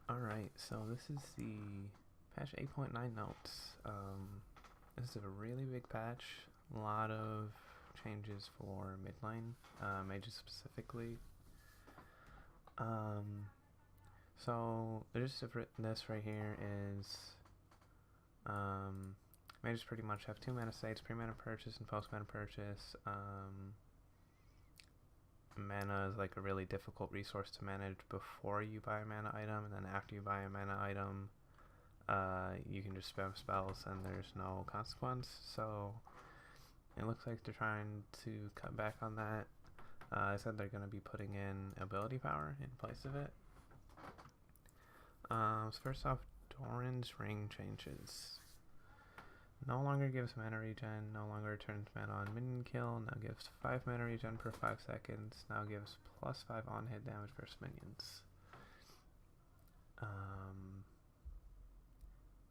Alright, so this is the patch 8.9 notes. This is a really big patch. A lot of changes for mid lane, mages specifically. So the gist of this right here is mages pretty much have 2 mana states, pre-mana purchase and post-mana purchase. Mana is like a really difficult resource to manage before you buy a mana item, and then after you buy a mana item, you can just spam spells and there's no consequence. So it looks like they're trying to cut back on that. I said they're going to be putting in ability power in place of it. So first off, Doran's Ring changes. No longer gives mana regen, no longer returns mana on minion kill, now gives 5 mana regen per 5 seconds, now gives plus 5 on hit damage versus minions.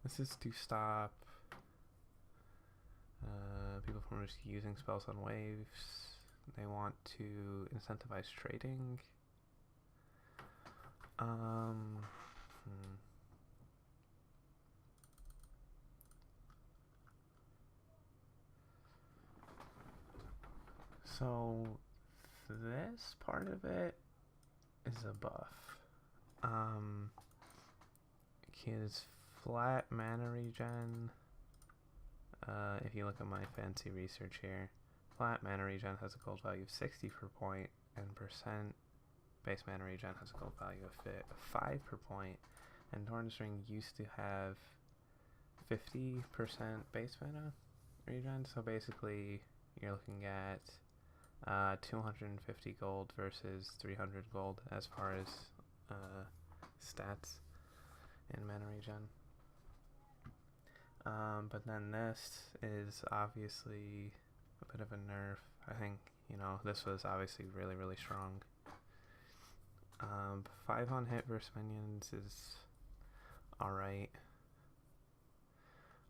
This is to stop people from just using spells on waves. They want to incentivize trading. So this part of it is a buff. His flat mana regen, if you look at my fancy research here, flat mana regen has a gold value of 60 per point, and percent base mana regen has a gold value of 5 per point, and Doran's Ring used to have 50% base mana regen, so basically you're looking at 250 gold versus 300 gold as far as stats in mana regen. But then this is obviously a bit of a nerf. I think, this was obviously really, really strong. 5 on hit versus minions is alright.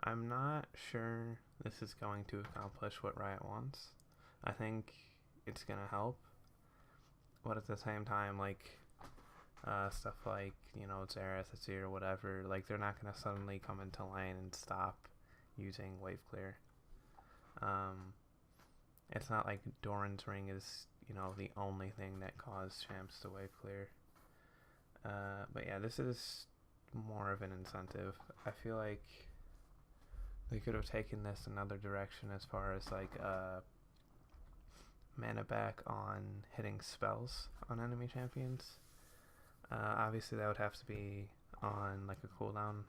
I'm not sure this is going to accomplish what Riot wants. I think it's gonna help, but at the same time, stuff like, Xerath, Azir, or whatever, they're not gonna suddenly come into lane and stop using wave clear. It's not like Doran's Ring is, the only thing that caused champs to wave clear. But yeah, this is more of an incentive. I feel like they could have taken this another direction as far as mana back on hitting spells on enemy champions. Obviously that would have to be on a cooldown,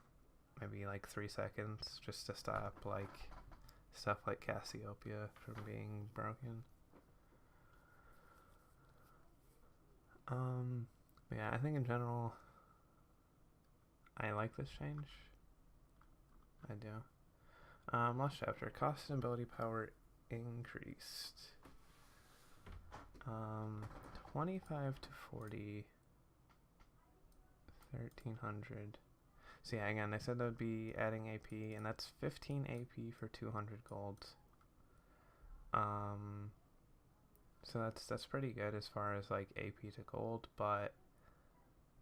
maybe 3 seconds, just to stop stuff like Cassiopeia from being broken. But yeah, I think in general I like this change. I do. Last chapter, cost and ability power increased. 25 to 40, 1300. So yeah, again, they said they would be adding AP, and that's 15 AP for 200 gold. So that's pretty good as far as AP to gold, but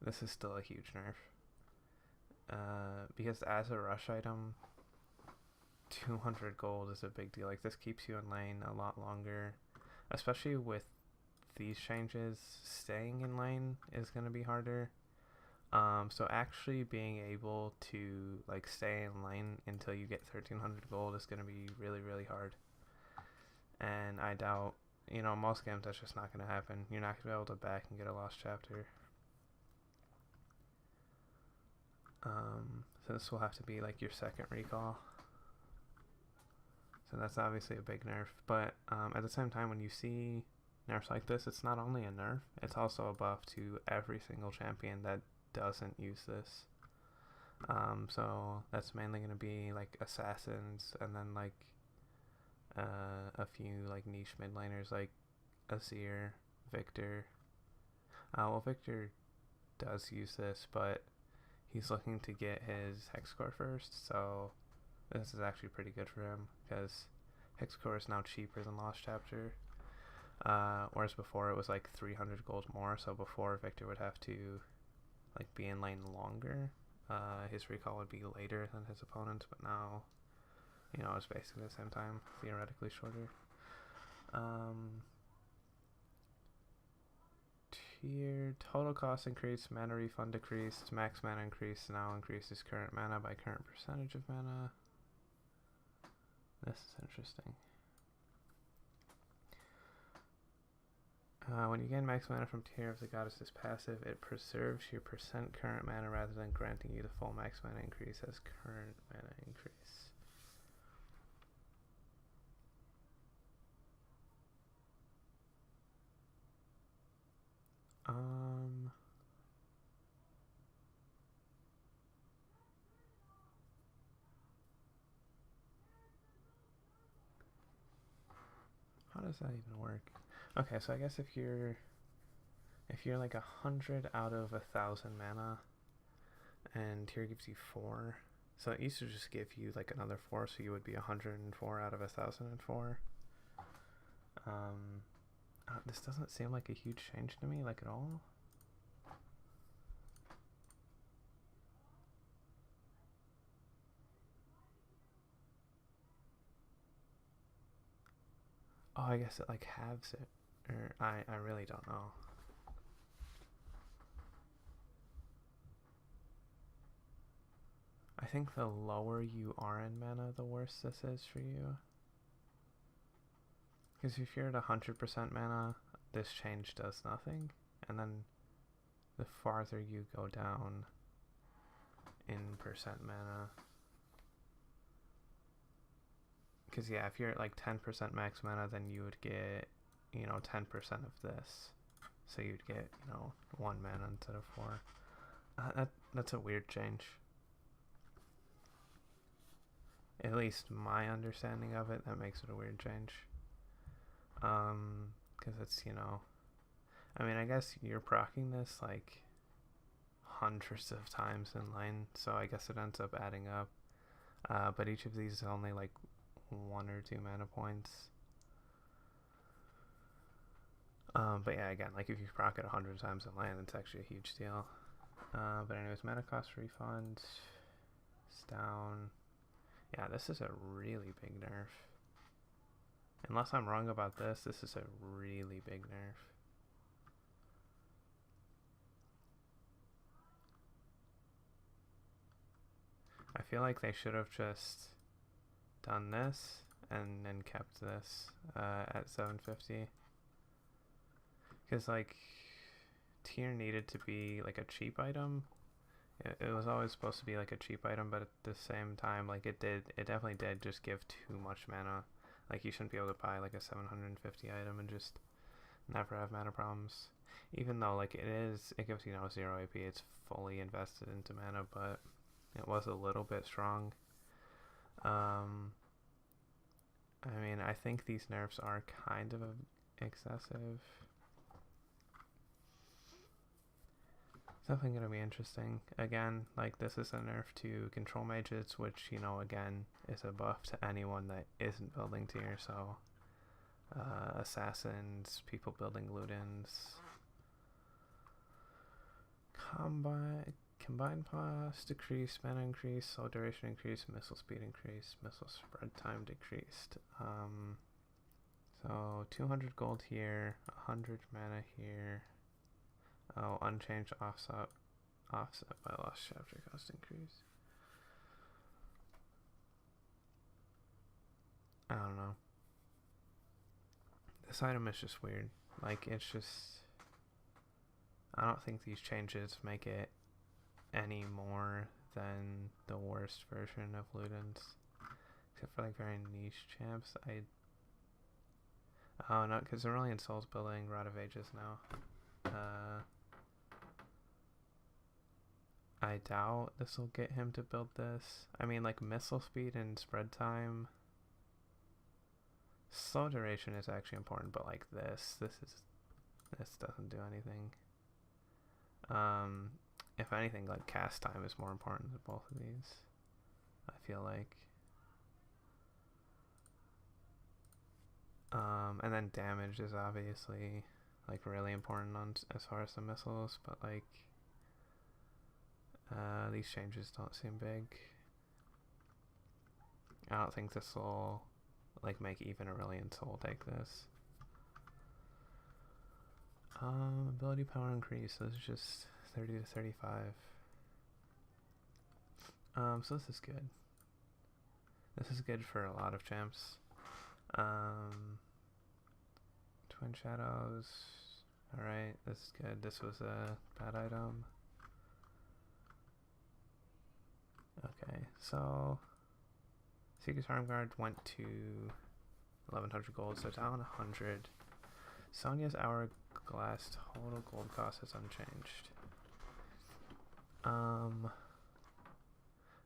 this is still a huge nerf. Because as a rush item, 200 gold is a big deal. This keeps you in lane a lot longer, especially with these changes. Staying in lane is going to be harder. So actually being able to stay in lane until you get 1300 gold is going to be really, really hard. And I doubt, most games that's just not going to happen. You're not going to be able to back and get a lost chapter. So this will have to be your second recall. So that's obviously a big nerf. But at the same time, when you see nerfs like this, it's not only a nerf, it's also a buff to every single champion that doesn't use this. So that's mainly going to be assassins, and then a few niche mid laners like Azir, Victor. Well, Victor does use this, but he's looking to get his hex core first, so this is actually pretty good for him because hex core is now cheaper than Lost Chapter. Whereas before it was 300 gold more, so before Victor would have to like be in lane longer. His recall would be later than his opponent's, but now, you know, it's basically the same time, theoretically shorter. Tier total cost increase, mana refund decreased, max mana increase now increases current mana by current percentage of mana. This is interesting. When you gain max mana from Tear of the Goddess's passive, it preserves your percent current mana rather than granting you the full max mana increase as current mana increase. How does that even work? Okay, so I guess if you're like 100 out of 1,000 mana, and Tear gives you 4, so it used to just give you like another 4, so you would be 104 out of 1,004. This doesn't seem like a huge change to me, like at all. Oh, I guess it like halves it, or I really don't know. I think the lower you are in mana, the worse this is for you. Because if you're at 100% mana, this change does nothing, and then the farther you go down in percent mana, because yeah, if you're at like 10% max mana, then you would get, you know, 10% of this, so you'd get, you know, 1 mana instead of 4. That's a weird change. At least my understanding of it, that makes it a weird change. Because it's, you know, I mean, I guess you're proccing this like hundreds of times in line, so I guess it ends up adding up. But each of these is only like 1 or 2 mana points. But yeah, again, like if you proc it 100 times in line, it's actually a huge deal. But anyways, mana cost refund, it's down. Yeah, this is a really big nerf. Unless I'm wrong about this, this is a really big nerf. I feel like they should have just done this and then kept this at 750. Because like Tear needed to be like a cheap item. It was always supposed to be like a cheap item, but at the same time, like it definitely did just give too much mana. Like you shouldn't be able to buy like a 750 item and just never have mana problems. Even though like it gives, you know, 0 AP, it's fully invested into mana, but it was a little bit strong. I mean, I think these nerfs are kind of excessive. It's definitely going to be interesting. Again, like this is a nerf to control mages, which, you know, again, is a buff to anyone that isn't building Tear, so assassins, people building Ludens. Combined cost decrease, mana increase, soul duration increase, missile speed increase, missile spread time decreased. So 200 gold here, 100 mana here. Oh, unchanged offset by lost chapter cost increase. I don't know. This item is just weird. Like, it's just, I don't think these changes make it any more than the worst version of Ludens. Except for like very niche champs. Oh no, because Aurelion Sol's building Rod of Ages now. I doubt this will get him to build this. I mean, like missile speed and spread time. Slow duration is actually important, but like this doesn't do anything. If anything, like cast time is more important than both of these, I feel like. And then damage is obviously like really important on as far as the missiles, but like These changes don't seem big. I don't think this will like make even Aurelion Soul take this. Ability power increase, so this is just 30 to 35. So this is good. This is good for a lot of champs. Twin Shadows. Alright, this is good. This was a bad item. Okay, so Seeker's Armguard went to 1100 gold, so down 100. Sonya's Hourglass total gold cost is unchanged.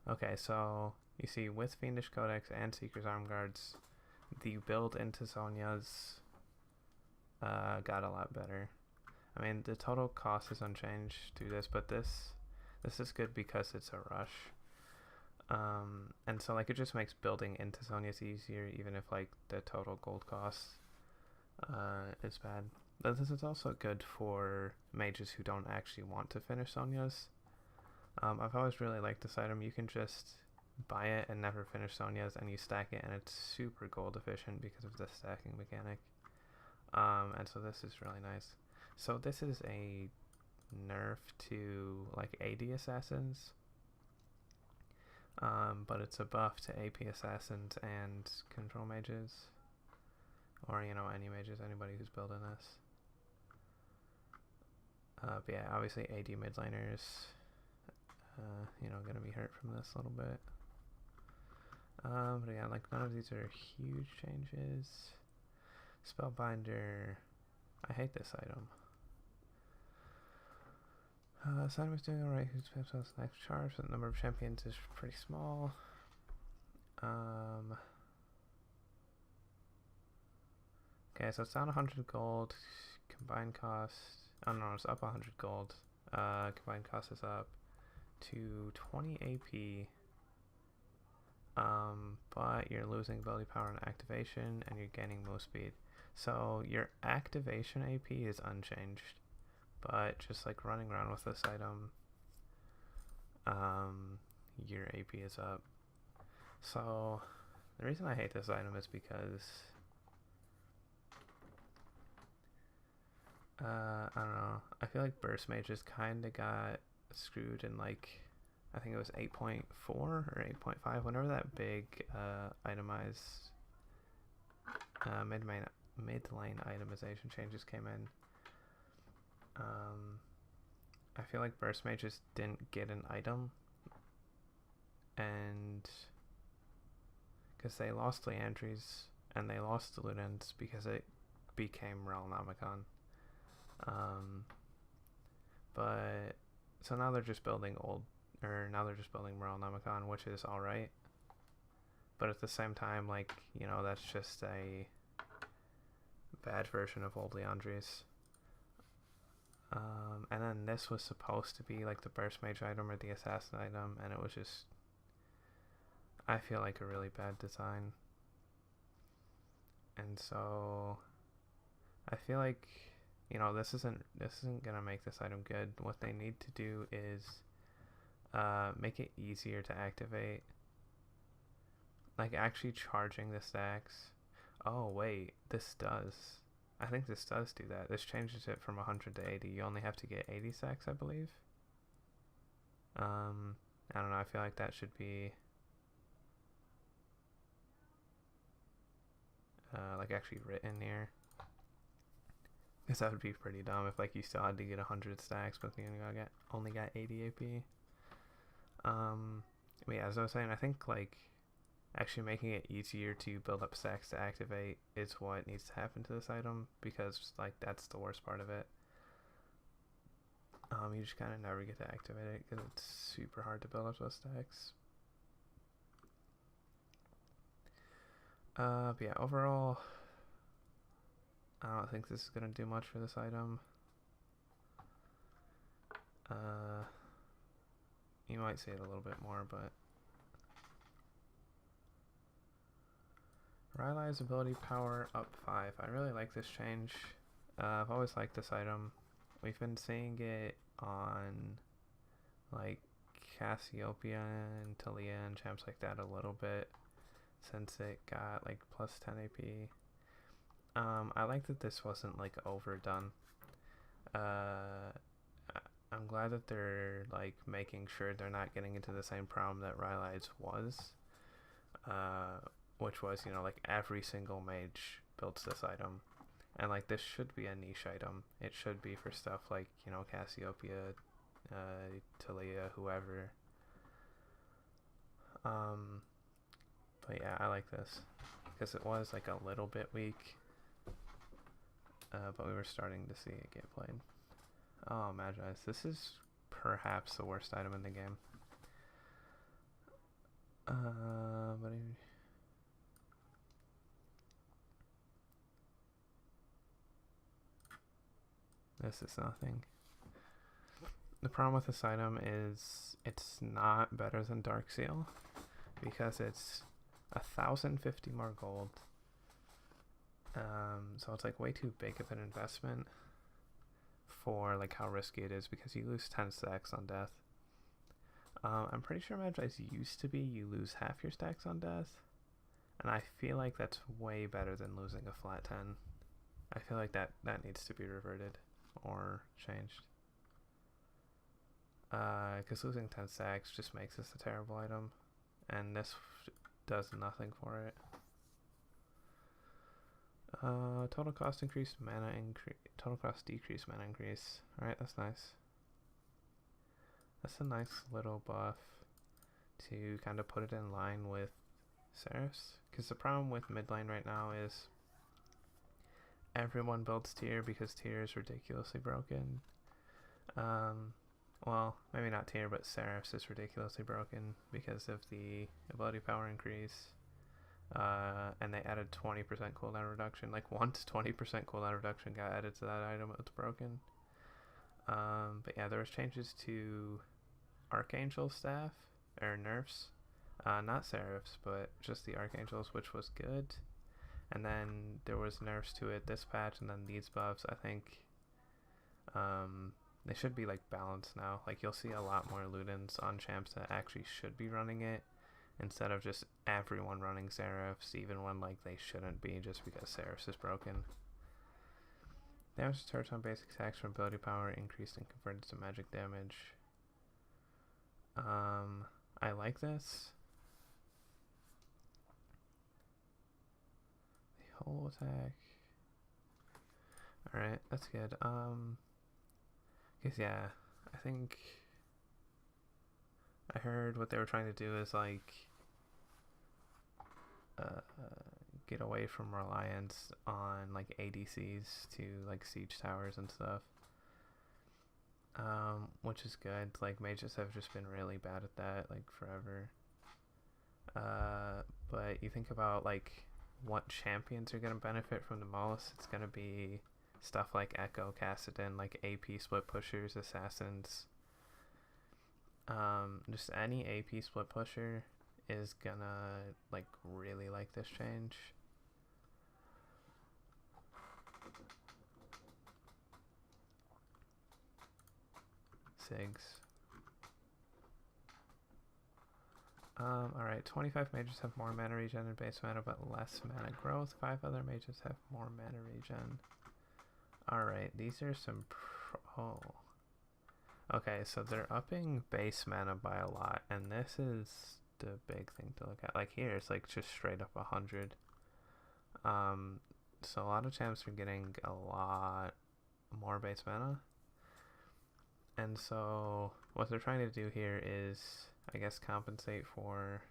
Okay, so you see with Fiendish Codex and Seeker's Armguards, the build into Sonya's got a lot better. I mean, the total cost is unchanged through this, but this is good because it's a rush. And so like it just makes building into Sonya's easier, even if like the total gold cost is bad. But this is also good for mages who don't actually want to finish Sonya's. I've always really liked this item. You can just buy it and never finish Sonya's, and you stack it, and it's super gold efficient because of the stacking mechanic. And so this is really nice. So this is a nerf to like AD assassins, but it's a buff to AP assassins and control mages, or you know, any mages, anybody who's building this. But yeah, obviously AD mid laners, you know, gonna be hurt from this a little bit. But yeah, like none of these are huge changes. Spellbinder, I hate this item. Simon was doing alright. Who's Pep's next charge? The number of champions is pretty small. Okay, so it's down 100 gold. Combined cost. Oh no, it's up 100 gold. Combined cost is up to 20 AP. But you're losing ability power and activation, and you're gaining move speed. So your activation AP is unchanged, but just like running around with this item, your AP is up. So the reason I hate this item is because I don't know, I feel like burst mages kinda got screwed in like, I think it was 8.4 or 8.5, whenever that big itemized mid-lane itemization changes came in. I feel like burst mages didn't get an item, and because they lost Leandries and they lost the Ludens because it became Realnomicon. But so now they're just building Realnomicon, which is alright. But at the same time, like, you know, that's just a bad version of old Leandries. And then this was supposed to be like the burst mage item or the assassin item, and it was just, I feel like a really bad design. And so I feel like, you know, this isn't gonna make this item good. What they need to do is make it easier to activate, like actually charging the stacks. Oh wait, this does. I think this does do that. This changes it from 100 to 80. You only have to get 80 stacks, I believe. I don't know. I feel like that should be like actually written here, because that would be pretty dumb if like you still had to get 100 stacks but you only got 80 AP. But yeah, as I was saying, I think like actually making it easier to build up stacks to activate is what needs to happen to this item, because like that's the worst part of it. You just kind of never get to activate it because it's super hard to build up those stacks. But yeah, overall, I don't think this is gonna do much for this item. You might see it a little bit more, but Rylai's ability power up 5. I really like this change. I've always liked this item. We've been seeing it on like Cassiopeia and Talia and champs like that a little bit since it got like plus 10 AP. I like that this wasn't like overdone. I'm glad that they're like making sure they're not getting into the same problem that Rhylides was, which was, you know, like every single mage builds this item, and like this should be a niche item. It should be for stuff like, you know, Cassiopeia, Talia, whoever. But yeah, I like this because it was like a little bit weak, but we were starting to see it get played. Oh, Magi's. This is perhaps the worst item in the game. But this is nothing. The problem with this item is it's not better than Darkseal because it's 1,050 more gold. So it's like way too big of an investment for like how risky it is because you lose 10 stacks on death. I'm pretty sure Magi's used to be you lose half your stacks on death, and I feel like that's way better than losing a flat 10. I feel like that needs to be reverted or changed. Because losing 10 stacks just makes this a terrible item, and this does nothing for it. Total cost increase, mana increase, total cost decrease, mana increase. Alright, that's nice. That's a nice little buff to kind of put it in line with Seraphs. Because the problem with mid lane right now is everyone builds tier because tier is ridiculously broken. Well, maybe not tier, but Seraphs is ridiculously broken because of the ability power increase. And they added 20% cooldown reduction. Like once 20% cooldown reduction got added to that item, it was broken. But yeah, there was changes to Archangel staff, or nerfs. Not Seraphs, but just the Archangels, which was good. And then there was nerfs to it this patch, and then these buffs, I think, they should be like balanced now. Like you'll see a lot more Ludens on champs that actually should be running it, instead of just everyone running Seraphs, even when like they shouldn't be, just because Seraphs is broken. Damage starts on basic attacks from ability power increased and converted to magic damage. I like this. The whole attack. Alright, that's good. Cause yeah, I think I heard what they were trying to do is like get away from reliance on like ADCs to like siege towers and stuff, which is good. Like mages have just been really bad at that like forever. But you think about like what champions are going to benefit from the most, it's going to be stuff like Echo, Kassadin, like AP split pushers, assassins. Just any AP split pusher is gonna like really like this change. Sigs. Alright, 25 mages have more mana regen and base mana but less mana growth. 5 other mages have more mana regen. Alright, these are some oh. Okay, so they're upping base mana by a lot, and this is the big thing to look at. Like here, it's like just straight up 100. So a lot of champs are getting a lot more base mana. And so what they're trying to do here is, I guess, compensate for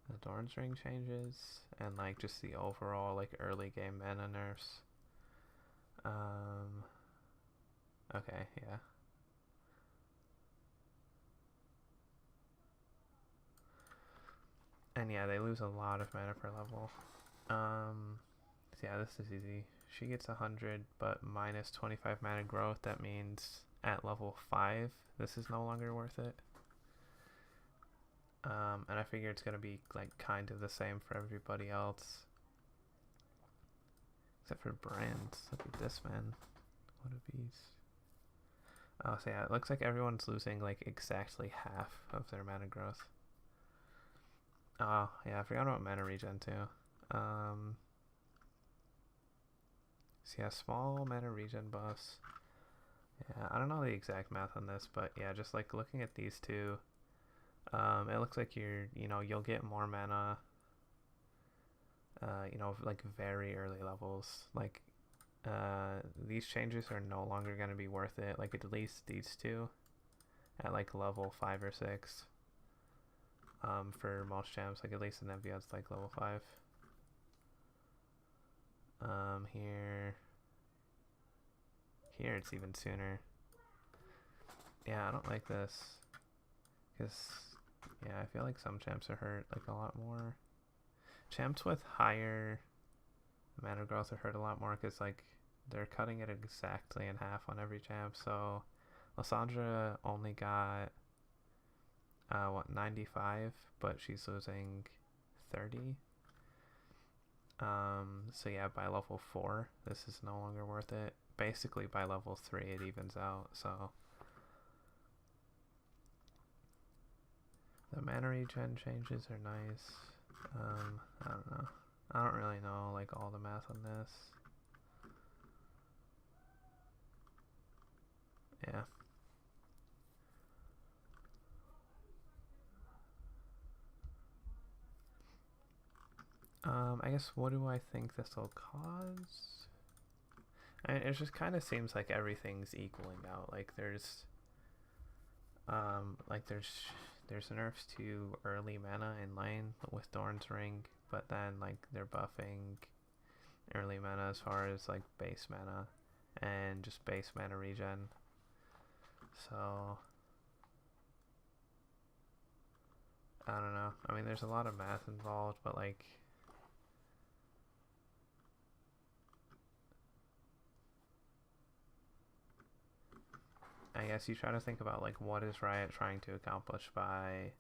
the Doran's Ring changes and like just the overall like early game mana nerfs. Okay, yeah. And yeah, they lose a lot of mana per level. So yeah, this is easy. She gets 100, but minus 25 mana growth. That means at level 5, this is no longer worth it. And I figure it's gonna be like kind of the same for everybody else. Except for brands. Look at this, man. What a beast. Oh, so yeah, it looks like everyone's losing like exactly half of their mana growth. Oh, yeah, I forgot about mana regen too. So yeah, small mana regen buffs. Yeah, I don't know the exact math on this, but yeah, just like looking at these two, it looks like you'll get more mana, like very early levels. Like, these changes are no longer going to be worth it. Like, at least these two at like level 5 or 6. For most champs, like at least in Evia's like level 5. Here it's even sooner. Yeah, I don't like this. Because, yeah, I feel like some champs are hurt like a lot more. Champs with higher mana growth are hurt a lot more because like they're cutting it exactly in half on every champ. So Lissandra only got 95, but she's losing 30. So yeah, by level 4 this is no longer worth it. Basically by level 3 it evens out. So the mana regen changes are nice. I don't know. I don't really know like all the math on this. Yeah. I guess what do I think this will cause? I mean, it just kind of seems like everything's equaling out. Like there's nerfs to early mana in lane with Thorn's Ring, but then like they're buffing early mana as far as like base mana and just base mana regen. So I don't know. I mean, there's a lot of math involved, but like I guess you try to think about like what is Riot trying to accomplish by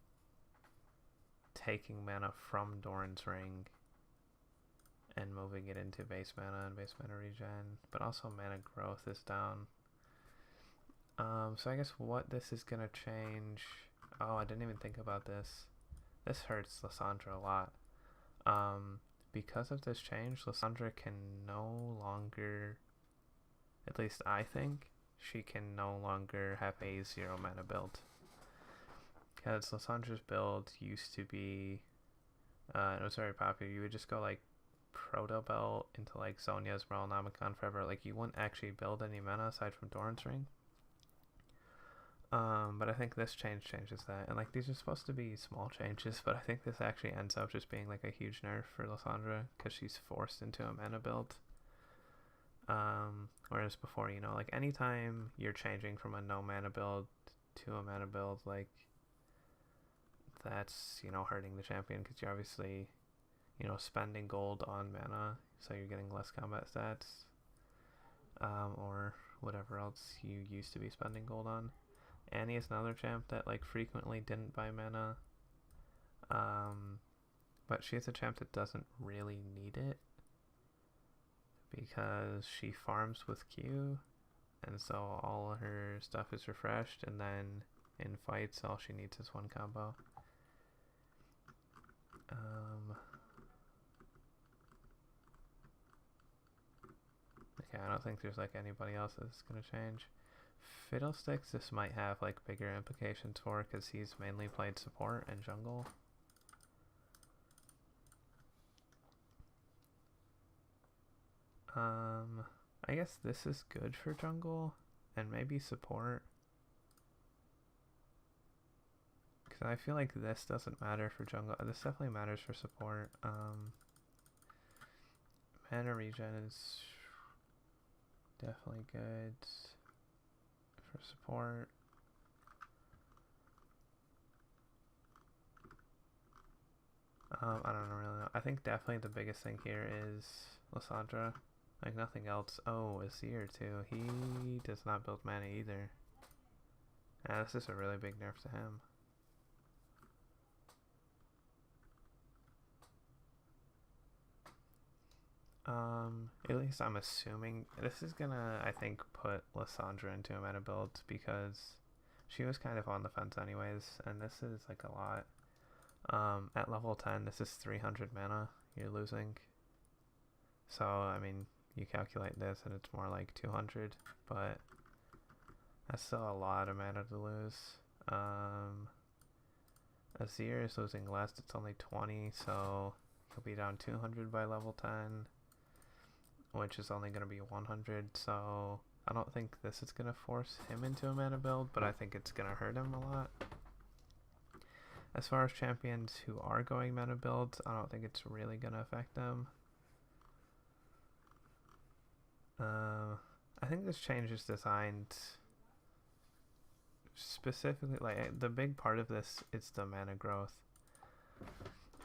taking mana from Doran's Ring and moving it into base mana and base mana regen, but also mana growth is down. So I guess what this is gonna change. Oh, I didn't even think about this. This hurts Lissandra a lot. Because of this change, Lissandra can no longer, at least I think, she can no longer have a 0 mana build. Because Lissandra's build used to be, it was very popular. You would just go like Proto Belt into like Zhonya's Morellonomicon forever. Like you wouldn't actually build any mana aside from Doran's Ring. But I think this changes that. And like these are supposed to be small changes, but I think this actually ends up just being like a huge nerf for Lissandra because she's forced into a mana build. Whereas before, like anytime you're changing from a no mana build to a mana build, like that's, hurting the champion because you're obviously, spending gold on mana, so you're getting less combat stats, or whatever else you used to be spending gold on. Annie is another champ that like frequently didn't buy mana, but she's a champ that doesn't really need it because she farms with Q, and so all her stuff is refreshed, and then in fights all she needs is one combo. Okay, I don't think there's like anybody else that's gonna change. Fiddlesticks this might have like bigger implications for because he's mainly played support and jungle. I guess this is good for jungle and maybe support. Because I feel like this doesn't matter for jungle. This definitely matters for support. Mana regen is definitely good for support. I don't really know. I think definitely the biggest thing here is Lissandra. Like nothing else. Oh, Azir too. He does not build mana either. Yeah, this is a really big nerf to him. At least I'm assuming this is gonna, I think, put Lissandra into a meta build because she was kind of on the fence anyways, and this is like a lot. At level 10, this is 300 mana you're losing. So, I mean, you calculate this and it's more like 200, but that's still a lot of mana to lose. Azir is losing less, it's only 20, so he'll be down 200 by level 10, which is only going to be 100, so I don't think this is going to force him into a mana build, but I think it's going to hurt him a lot. As far as champions who are going meta builds, I don't think it's really going to affect them. I think this change is designed specifically, like, the big part of this is the mana growth.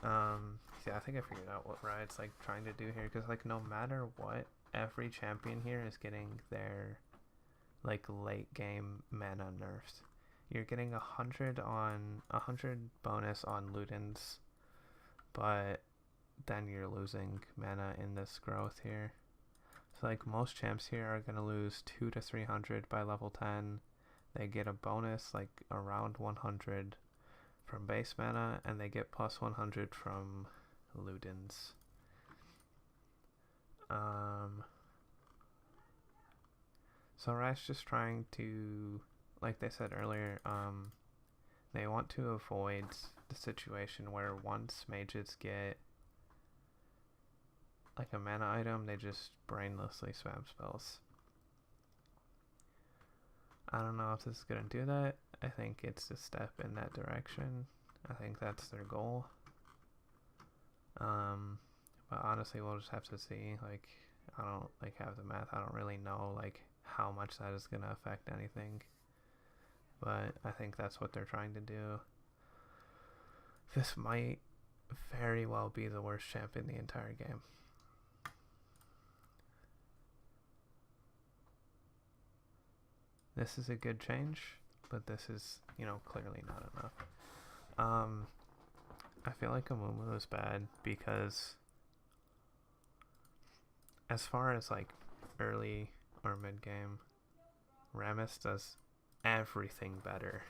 Yeah, I think I figured out what Riot's like trying to do here, because like no matter what, every champion here is getting their like late game mana nerfed. You're getting 100 bonus on Ludens, but then you're losing mana in this growth here. So like most champs here are gonna lose 200 to 300 by level 10. They get a bonus like around 100 from base mana, and they get plus 100 from Ludens. So Riot's just trying to, like they said earlier, they want to avoid the situation where once mages get like a mana item, they just brainlessly spam spells. I don't know if this is going to do that. I think it's a step in that direction. I think that's their goal. But honestly, we'll just have to see. Like, I don't like have the math. I don't really know like how much that is going to affect anything. But I think that's what they're trying to do. This might very well be the worst champ in the entire game. This is a good change, but this is, you know, clearly not enough. I feel like Amumu is bad because as far as like early or mid game, Rammus does everything better.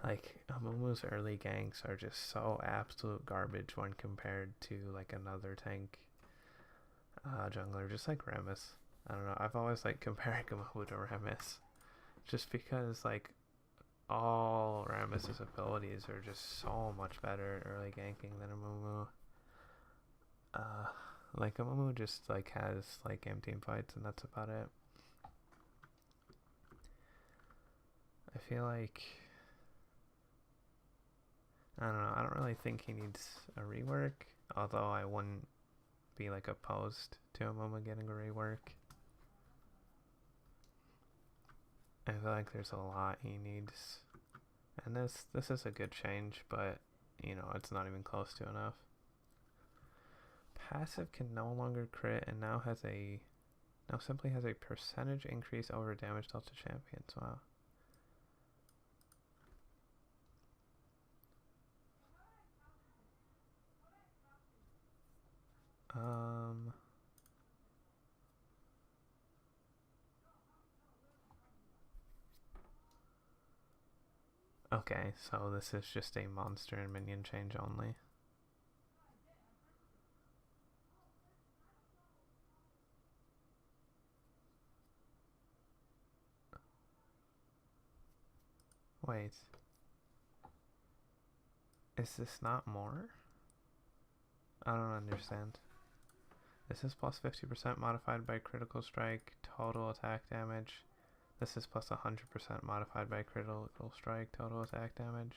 Like Amumu's early ganks are just so absolute garbage when compared to like another tank jungler, just like Rammus. I don't know, I've always like comparing Amumu to Rammus just because like all Rammus's abilities are just so much better at early ganking than Amumu. Like Amumu just like has like game team fights and that's about it. I feel like, I don't know, I don't really think he needs a rework, although I wouldn't be like opposed to Amumu getting a rework. I feel like there's a lot he needs, and this is a good change, but you know, it's not even close to enough. Passive can no longer crit and now simply has a percentage increase over damage dealt to champions. Wow. Okay, so this is just a monster and minion change only. Wait. Is this not more? I don't understand. This is plus 50% modified by critical strike, total attack damage. This is plus 100% modified by critical strike, total attack damage.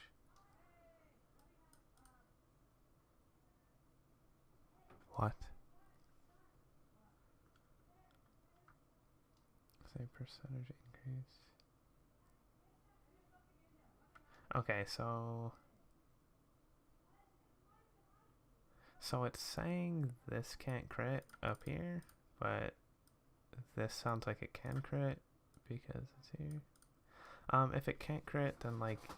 What? Say percentage increase. Okay, so it's saying this can't crit up here, but this sounds like it can crit because it's here. If it can't crit, then like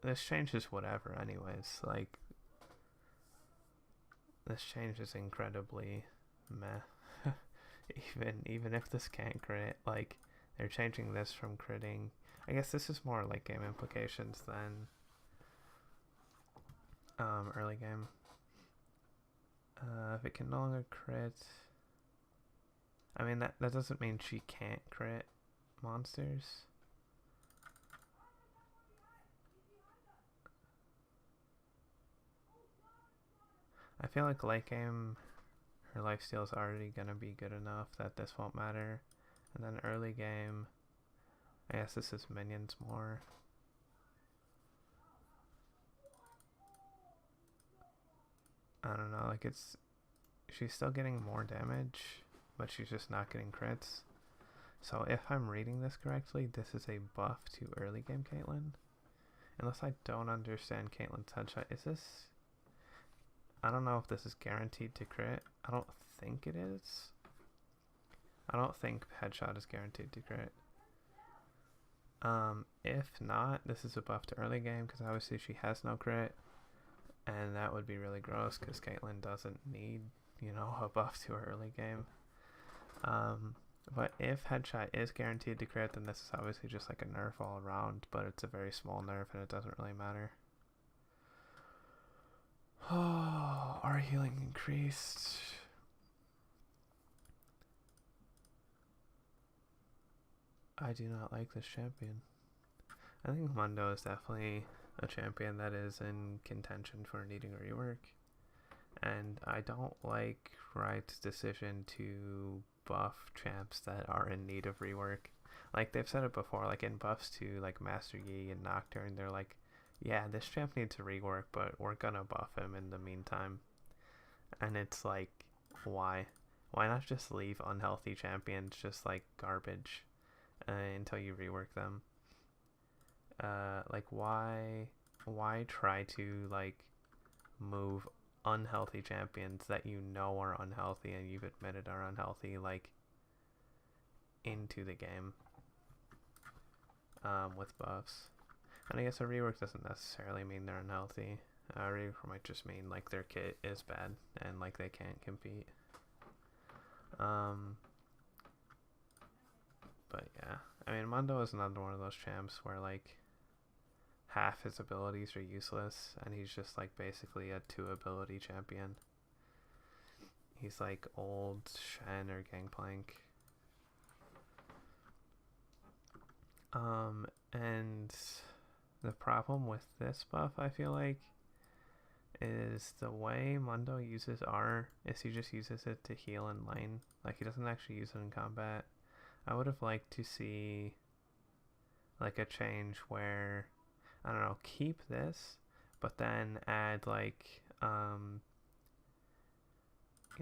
this changes whatever anyways. Like This change is incredibly meh. even if this can't crit, like, they're changing this from critting. I guess this is more like game implications than early game. If it can no longer crit, I mean that doesn't mean she can't crit monsters. I feel like late game her lifesteal is already gonna be good enough that this won't matter, and then early game, I guess this is minions more. I don't know, like she's still getting more damage, but she's just not getting crits. So if I'm reading this correctly, this is a buff to early game Caitlyn. Unless I don't understand Caitlyn's headshot. Is this... I don't know if this is guaranteed to crit. I don't think it is. I don't think headshot is guaranteed to crit. If not, this is a buff to early game because obviously she has no crit. And that would be really gross because Caitlyn doesn't need, you know, a buff to her early game. But if headshot is guaranteed to crit, then this is obviously just like a nerf all around, but it's a very small nerf and it doesn't really matter. Oh, our healing increased. I do not like this champion. I think Mundo is definitely a champion that is in contention for needing a rework. And I don't like Riot's decision to buff champs that are in need of rework. Like they've said it before, like in buffs to like Master Yi and Nocturne, they're like, yeah, this champ needs a rework, but we're gonna buff him in the meantime. And it's like, why? Why not just leave unhealthy champions just like garbage until you rework them? Like why try to like move unhealthy champions that you know are unhealthy and you've admitted are unhealthy like into the game with buffs? And I guess a rework doesn't necessarily mean they're unhealthy. A rework might just mean like their kit is bad and like they can't compete. But yeah, I mean Mundo is another one of those champs where like half his abilities are useless and he's just like basically a 2 ability champion. He's like old Shen or Gangplank. And the problem with this buff, I feel like, is the way Mundo uses R is he just uses it to heal in lane. Like he doesn't actually use it in combat. I would have liked to see like a change where, I don't know, keep this, but then add like, you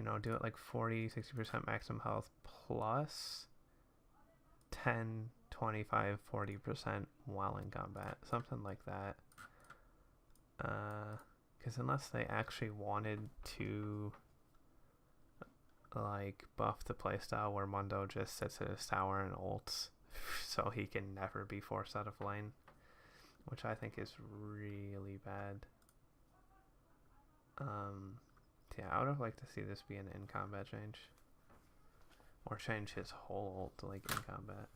know, do it like 40-60% maximum health plus 10, 25, 40% while in combat. Something like that. Because unless they actually wanted to like buff the playstyle where Mundo just sits at his tower and ults so he can never be forced out of lane, which I think is really bad. Yeah, I would have liked to see this be an in-combat change. Or change his whole ult to like in-combat.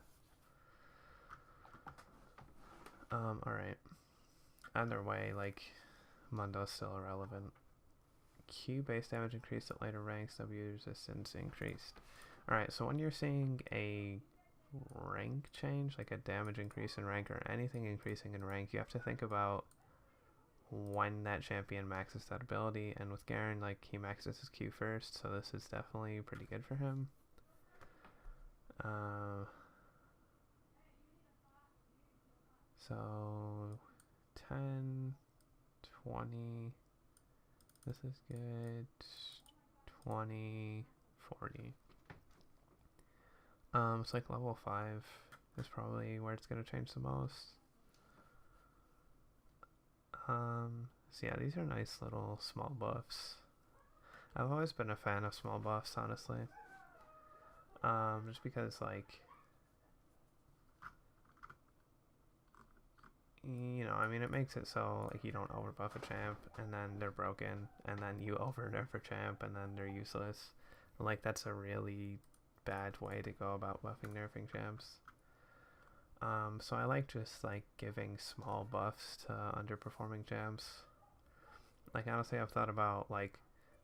Alright. Either way, like, Mundo's still irrelevant. Q base damage increased at later ranks, W resistance increased. Alright, so when you're seeing a rank change, like a damage increase in rank or anything increasing in rank, you have to think about when that champion maxes that ability, and with Garen, like, he maxes his Q first, so this is definitely pretty good for him. So 10, 20, this is good, 20, 40. It's like level 5 is probably where it's going to change the most. So yeah, these are nice little small buffs. I've always been a fan of small buffs, honestly. Just because, like, you know, know, I mean, it makes it so like you don't overbuff a champ and then they're broken, and then you over nerf a champ and then they're useless. Like, that's a really bad way to go about buffing nerfing champs. So I like just like giving small buffs to underperforming champs. Like, honestly, I've thought about like,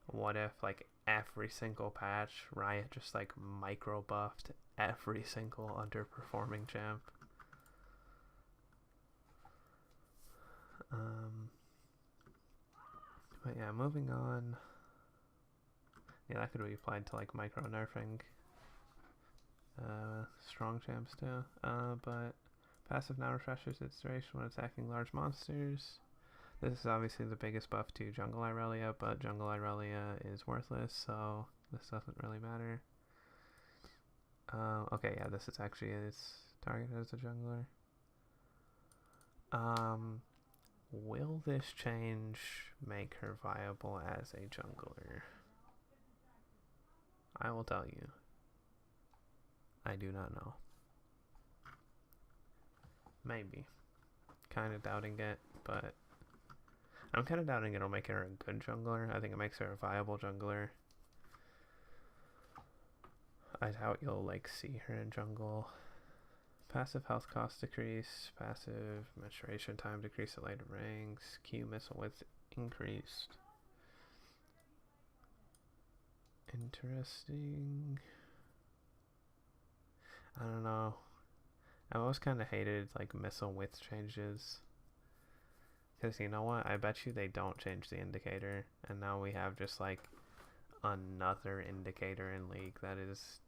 what if like every single patch Riot just like micro buffed every single underperforming champ. But yeah, moving on. Yeah, that could be applied to like micro nerfing strong champs too. But passive now refreshes its duration when attacking large monsters. This is obviously the biggest buff to Jungle Irelia, but Jungle Irelia is worthless, so this doesn't really matter. Okay, yeah, this is actually its targeted as a jungler. Will this change make her viable as a jungler? I will tell you. I do not know. Maybe. Kind of doubting it, but I'm kind of doubting it'll make her a good jungler. I think it makes her a viable jungler. I doubt you'll like see her in jungle. Passive health cost decrease, passive maturation time decrease at later ranks, Q missile width increased. Interesting. I don't know. I've always kind of hated like missile width changes. Because you know what? I bet you they don't change the indicator. And now we have just like another indicator in League that is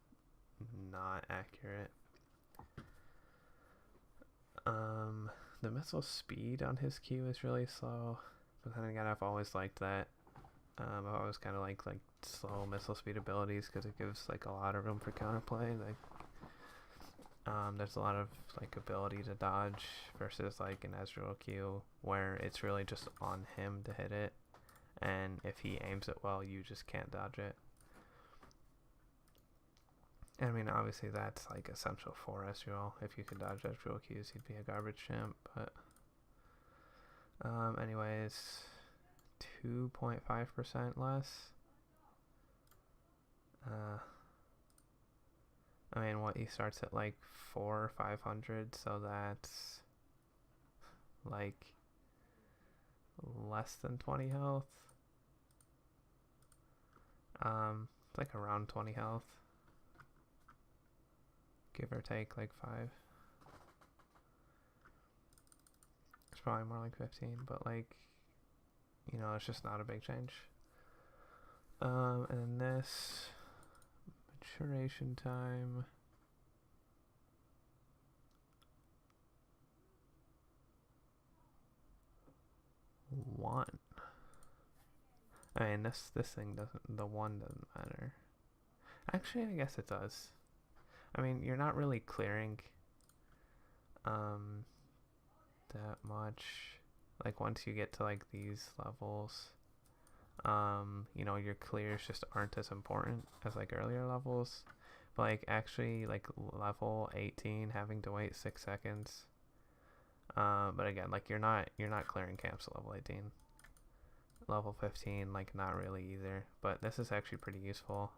not accurate. The missile speed on his Q is really slow. But then again, I've always liked that. I've always kind of liked like slow missile speed abilities because it gives like a lot of room for counterplay. Like, there's a lot of like ability to dodge versus like an Ezreal Q where it's really just on him to hit it, and if he aims it well, you just can't dodge it. I mean, obviously that's like essential for Ezreal. If you could dodge Ezreal Qs, he'd be a garbage champ. But anyways, 2.5% less. I mean, what, he starts at like 400 or 500, so that's like less than 20 health. It's like around 20 health, give or take like 5. It's probably more like 15, but like, you know, it's just not a big change. And then this maturation time. One. I mean, this thing doesn't, the one doesn't matter. Actually, I guess it does. I mean, you're not really clearing that much. Like, once you get to like these levels, you know, your clears just aren't as important as like earlier levels. But like, actually, like level 18 having to wait 6 seconds. But again, like you're not clearing camps at level 18. Level 15, like not really either. But this is actually pretty useful.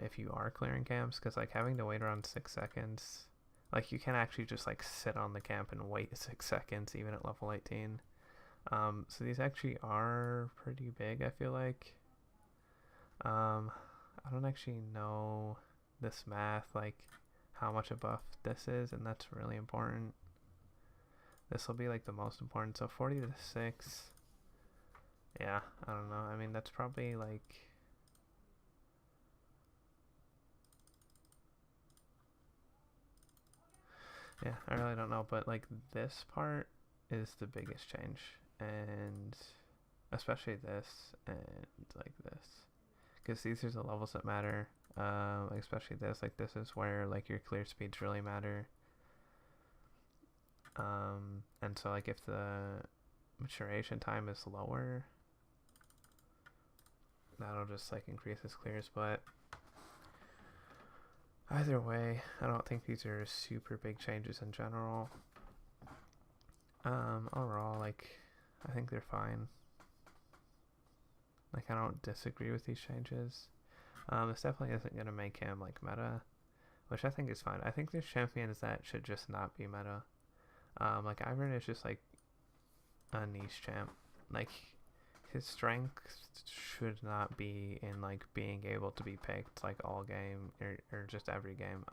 If you are clearing camps, because like having to wait around 6 seconds, like you can actually just like sit on the camp and wait 6 seconds even at level 18. So these actually are pretty big, I feel like. I don't actually know this math, like how much a buff this is, and that's really important. This will be like the most important. So 40 to 6. Yeah, I don't know. I mean, that's probably like, yeah, I really don't know, but like this part is the biggest change, and especially this and like this, because these are the levels that matter. Especially this, like this is where like your clear speeds really matter. And so like if the maturation time is lower, that'll just like increase his clears. But either way, I don't think these are super big changes in general. Overall, like, I think they're fine. Like, I don't disagree with these changes. This definitely isn't going to make him, like, meta, which I think is fine. I think there's champions that should just not be meta. Like, Ivern is just, like, a niche champ. Like, his strength should not be in, like, being able to be picked, like, all game, or just every game.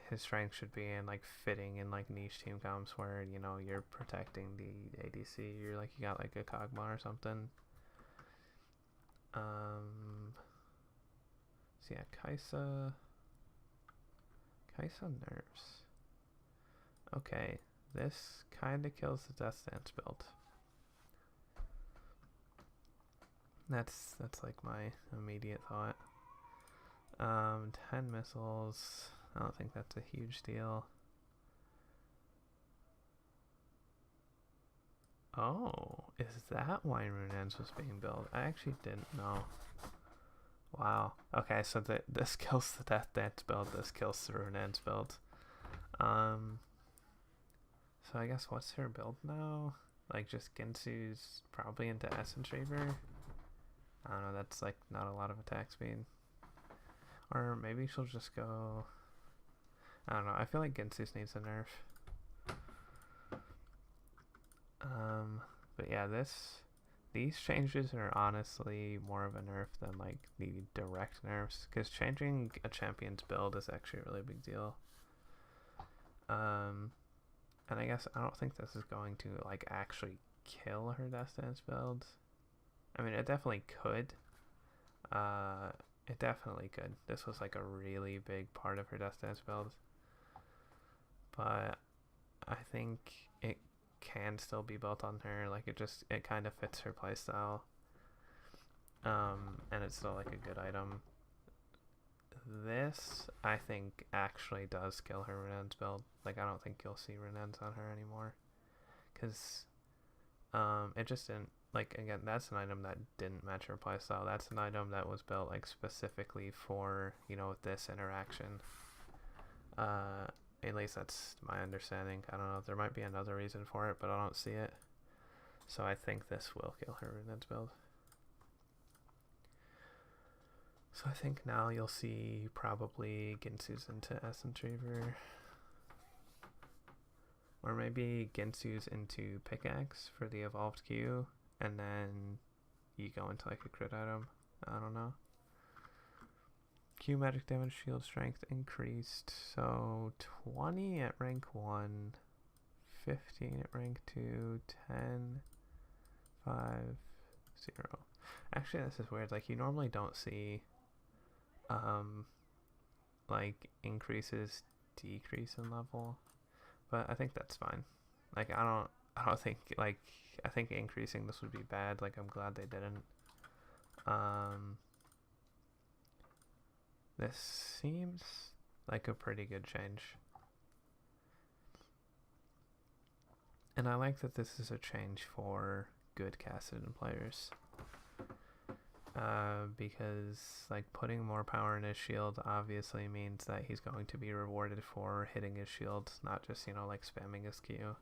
His strength should be in, like, fitting in, like, niche team comps where, you know, you're protecting the ADC. You're, like, you got, like, a Kog'Maw or something. So, yeah, Kai'Sa nerfs. Okay, this kind of kills the Death Dance build. That's like my immediate thought. 10 missiles. I don't think that's a huge deal. Oh, is that why Runaan's was being built? I actually didn't know. Wow. Okay, so this kills the Death Dance build. This kills the Runaan's build. So I guess what's her build now? Like, just Ginsu's probably into Essence Reaver. I don't know, that's like not a lot of attack speed. Or maybe she'll just go... I don't know, I feel like Ginsu's needs a nerf. But yeah, these changes are honestly more of a nerf than like the direct nerfs, because changing a champion's build is actually a really big deal. And I guess I don't think this is going to like actually kill her Death Dance build. I mean, it definitely could. It definitely could. This was like a really big part of her Death Dance build. But I think it can still be built on her. Like, it kind of fits her playstyle. And it's still like a good item. This, I think, actually does kill her Runaan's build. Like, I don't think you'll see Runaan's on her anymore. Because it just didn't... Like, again, that's an item that didn't match her playstyle. That's an item that was built, like, specifically for, you know, this interaction. At least that's my understanding. I don't know. There might be another reason for it, but I don't see it. So I think this will kill her Runaan's build. So I think now you'll see probably Ginsu's into Essence Reaver. Or maybe Ginsu's into Pickaxe for the evolved Q, and then you go into like a crit item. I don't know. Q magic damage, shield strength increased. So 20 at rank 1, 15 at rank 2, 10, 5, 0. Actually, this is weird. Like, you normally don't see like increases decrease in level, but I think that's fine. Like, I don't think, like, I think increasing this would be bad. Like, I'm glad they didn't. This seems like a pretty good change, and I like that this is a change for good Kassadin players. Because like putting more power in his shield obviously means that he's going to be rewarded for hitting his shield, not just, you know, like spamming his Q.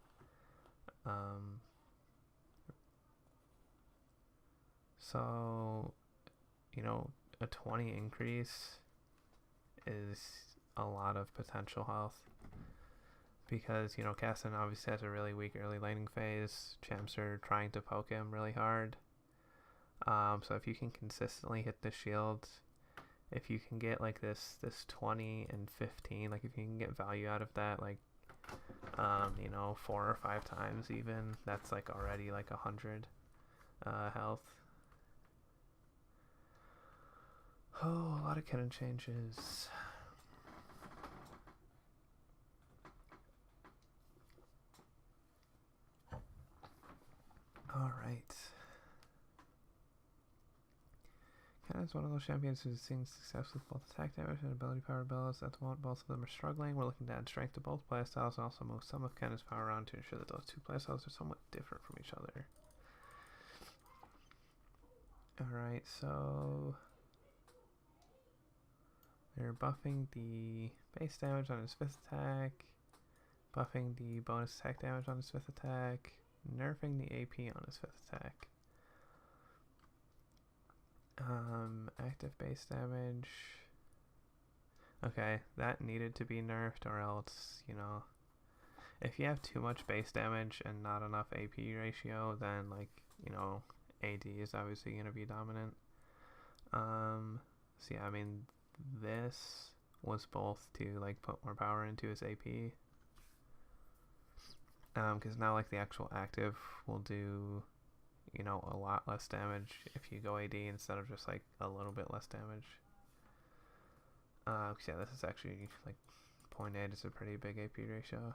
So, you know, a 20 increase is a lot of potential health, because, you know, Kassadin obviously has a really weak early laning phase. Champs are trying to poke him really hard. So if you can consistently hit the shields, if you can get like this 20 and 15, like if you can get value out of that, like, you know, 4 or 5 times even, that's like already like 100 health. Oh, a lot of cannon changes. Alright. Ken is one of those champions who's seen success with both attack damage and ability power builds. At the moment, both of them are struggling. We're looking to add strength to both playstyles and also move some of Ken's power around to ensure that those two playstyles are somewhat different from each other. Alright, so they're buffing the base damage on his 5th attack, buffing the bonus attack damage on his 5th attack, nerfing the AP on his 5th attack. Active base damage. Okay, that needed to be nerfed, or else, you know, if you have too much base damage and not enough AP ratio, then, like, you know, AD is obviously going to be dominant. So yeah, I mean, this was both to, like, put more power into his AP. Because now, like, the actual active will do, you know, a lot less damage if you go AD instead of just, like, a little bit less damage. Cause yeah, this is actually, like, 0.8 is a pretty big AP ratio.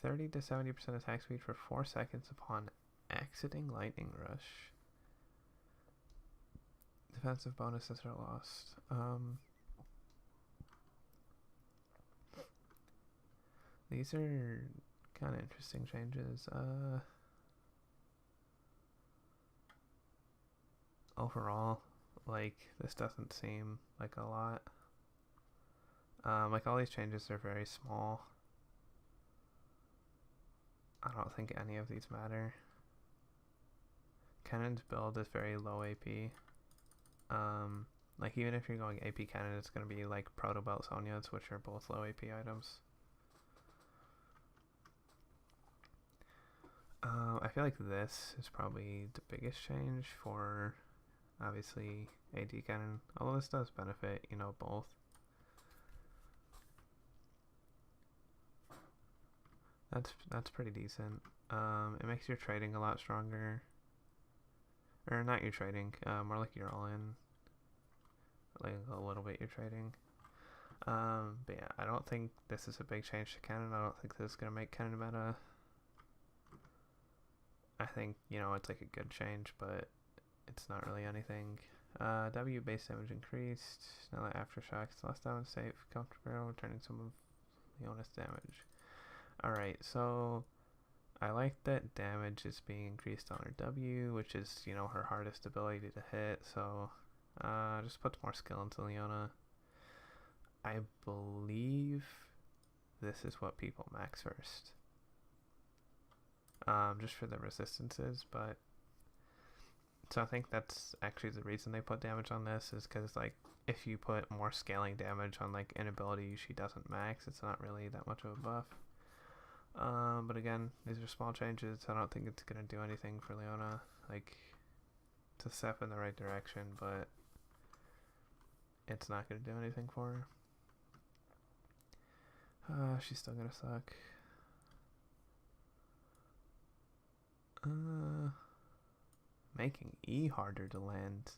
30 to 70% attack speed for 4 seconds upon exiting Lightning Rush. Defensive bonuses are lost. These are kind of interesting changes. Overall, like, this doesn't seem like a lot. Like, all these changes are very small. I don't think any of these matter. Cannon's build is very low AP. Like, even if you're going AP Cannon, it's going to be like Proto Belt Sonyas, which are both low AP items. I feel like this is probably the biggest change for, obviously, AD Cannon. Although this does benefit, you know, both. That's pretty decent. It makes your trading a lot stronger. Or not your trading, more like your all-in. Like a little bit your trading. But yeah, I don't think this is a big change to Cannon. I don't think this is going to make Cannon meta. I think, you know, it's like a good change, but it's not really anything. W base damage increased. Now that Aftershock is less damage safe, comfortable, returning some of Leona's damage. Alright, so I like that damage is being increased on her W, which is, you know, her hardest ability to hit, so just puts more skill into Leona. I believe this is what people max first. Just for the resistances, but so I think that's actually the reason they put damage on this, is because, like, if you put more scaling damage on, like, an ability she doesn't max, it's not really that much of a buff. But again, these are small changes. I don't think it's gonna do anything for Leona. Like, it's a step in the right direction, but it's not gonna do anything for her. She's still gonna suck. Making E harder to land.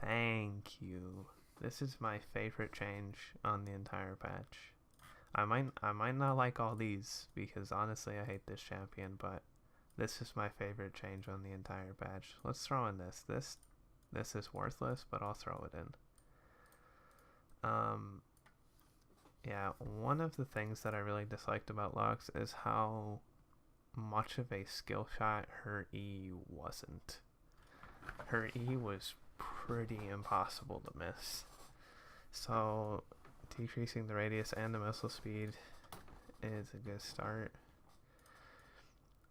Thank you. This is my favorite change on the entire patch. I might not like all these, because honestly I hate this champion, but this is my favorite change on the entire patch. Let's throw in this. This is worthless, but I'll throw it in. Yeah, one of the things that I really disliked about Lux is how much of a skill shot her E wasn't. Her E was pretty impossible to miss. So decreasing the radius and the missile speed is a good start.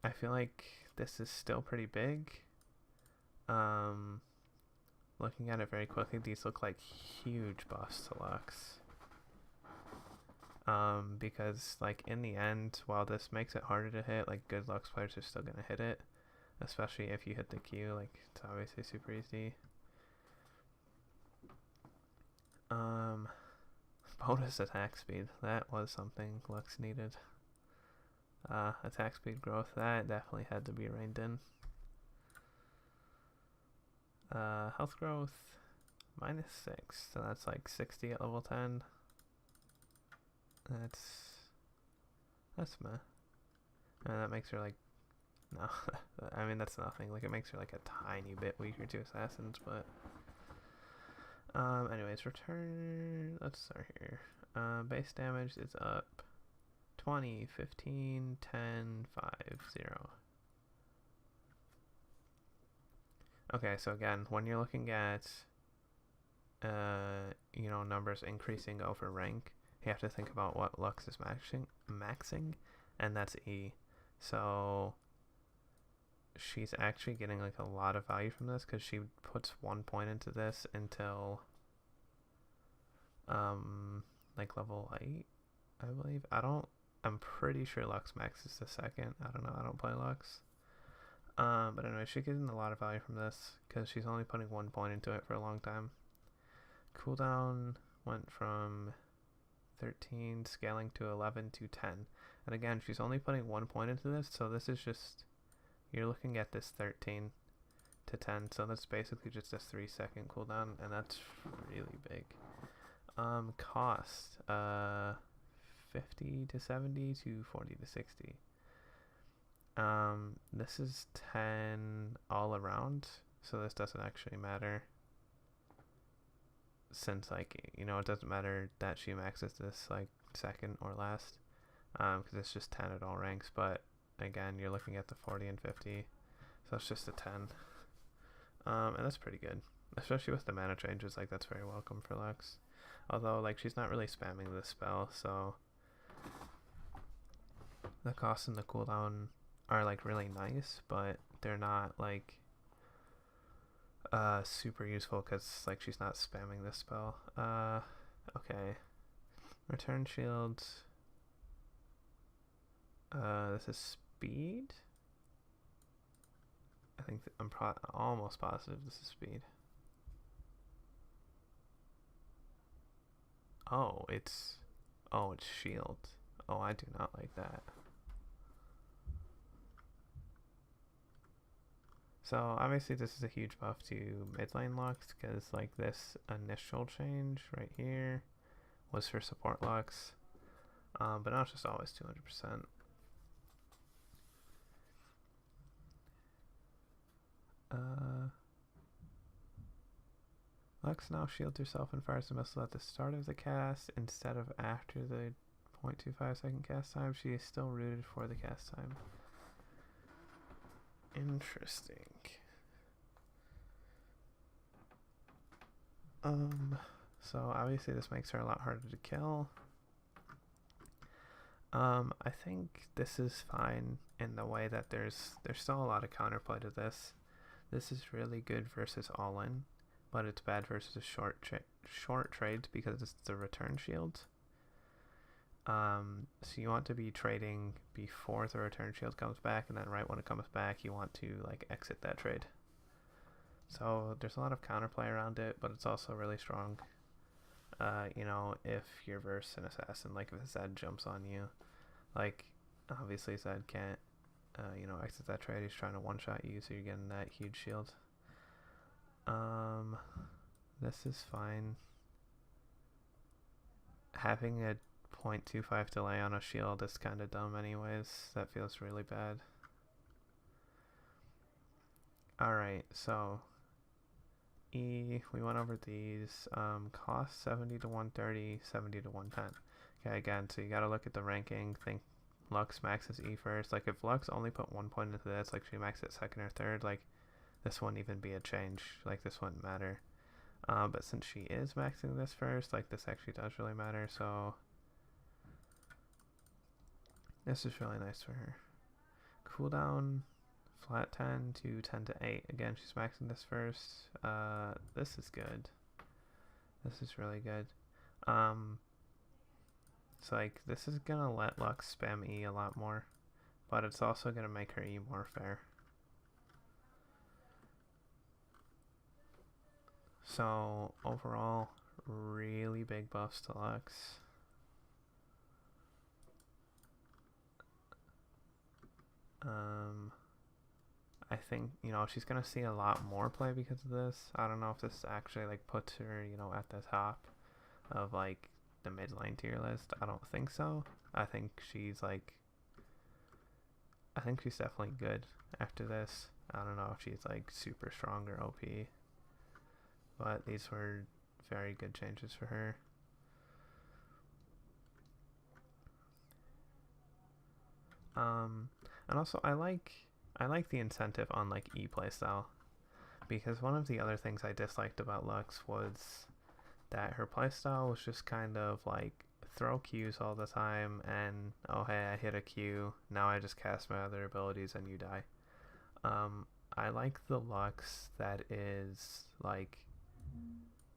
I feel like this is still pretty big. Looking at it very quickly, these look like huge buffs to Lux. Because, like, in the end, while this makes it harder to hit, like, good Lux players are still gonna hit it, especially if you hit the Q. Like, it's obviously super easy. Bonus attack speed, that was something Lux needed. Attack speed growth, that definitely had to be reined in. Health growth, -6, so that's like 60 at level 10. That's meh. And that makes her, like, no, I mean, that's nothing. Like, it makes her like a tiny bit weaker to assassins, but anyways, return, let's start here. Base damage is up 20, 15, 10, 5, 0. Okay, so again, when you're looking at you know, numbers increasing over rank, you have to think about what Lux is maxing, and that's E. So she's actually getting like a lot of value from this because she puts 1 point into this until like level 8, I believe. I'm pretty sure Lux Max is the second. I don't know, I don't play Lux. But anyway, she's getting a lot of value from this because she's only putting 1 point into it for a long time. Cooldown went from 13 scaling to 11 to 10. And again, she's only putting 1 point into this, so this is just, you're looking at this 13 to 10, so that's basically just a 3-second cooldown, and that's really big. Cost, 50 to 70 to 40 to 60. This is 10 all around, so this doesn't actually matter, since like, you know, it doesn't matter that she maxes this like second or last, because it's just 10 at all ranks. But again, you're looking at the 40 and 50, so it's just a 10, and that's pretty good, especially with the mana changes. Like, that's very welcome for Lux, although like she's not really spamming this spell, so the cost and the cooldown are like really nice, but they're not like super useful because like she's not spamming this spell. Okay, return shield, this is speed. I think I'm almost positive this is speed. Oh, it's shield. Oh, I do not like that. So obviously this is a huge buff to mid lane Lux, because like this initial change right here was for support Lux, but now it's just always 200%. Lux now shields herself and fires the missile at the start of the cast instead of after the 0.25 second cast time. She is still rooted for the cast time. Interesting. So obviously this makes her a lot harder to kill. I think this is fine in the way that there's still a lot of counterplay to this. This is really good versus all-in, but it's bad versus short trades because it's the return shield. So you want to be trading before the return shield comes back, and then right when it comes back you want to like exit that trade. So there's a lot of counterplay around it, but it's also really strong. You know, if you're versus an assassin, like if Zed jumps on you, like obviously Zed can't you know, exit that trade. He's trying to one-shot you, so you're getting that huge shield. This is fine. Having a 0.25 delay on a shield is kind of dumb anyways. That feels really bad. Alright, so E, we went over these. Cost 70 to 130, 70 to 110. Okay, again, so you gotta look at the ranking, think Lux maxes E first. Like if Lux only put 1 point into this, like she maxed it second or third, like this wouldn't even be a change. Like this wouldn't matter. But since she is maxing this first, like this actually does really matter, so this is really nice for her. Cooldown, flat 10 to 10 to 8. Again, she's maxing this first. This is good. This is really good. So like this is gonna let Lux spam E a lot more, but it's also gonna make her E more fair. So overall, really big buffs to Lux. I think, you know, she's gonna see a lot more play because of this. I don't know if this actually like puts her, you know, at the top of like the mid lane tier list. I don't think so. I think she's definitely good after this. I don't know if she's like super strong or OP, but these were very good changes for her. And also I like the incentive on like E playstyle, because one of the other things I disliked about Lux was that her playstyle was just kind of like throw Qs all the time, and oh hey, I hit a Q, now I just cast my other abilities and you die. I like the Lux that is like,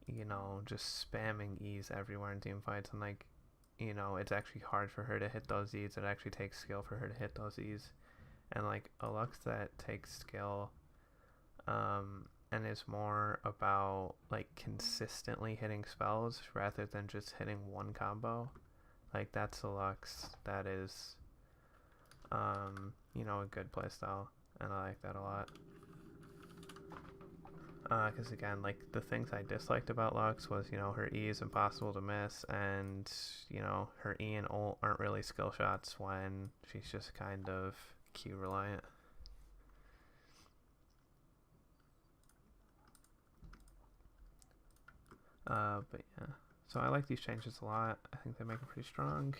you know, just spamming E's everywhere in team fights, and like, you know, it's actually hard for her to hit those E's. It actually takes skill for her to hit those E's. And like a Lux that takes skill and is more about like consistently hitting spells rather than just hitting one combo. Like that's a Lux that is you know, a good playstyle, and I like that a lot. Because again, like the things I disliked about Lux was, you know, her E is impossible to miss, and you know, her E and ult aren't really skill shots when she's just kind of Q reliant. But yeah, so I like these changes a lot. I think they make it pretty strong.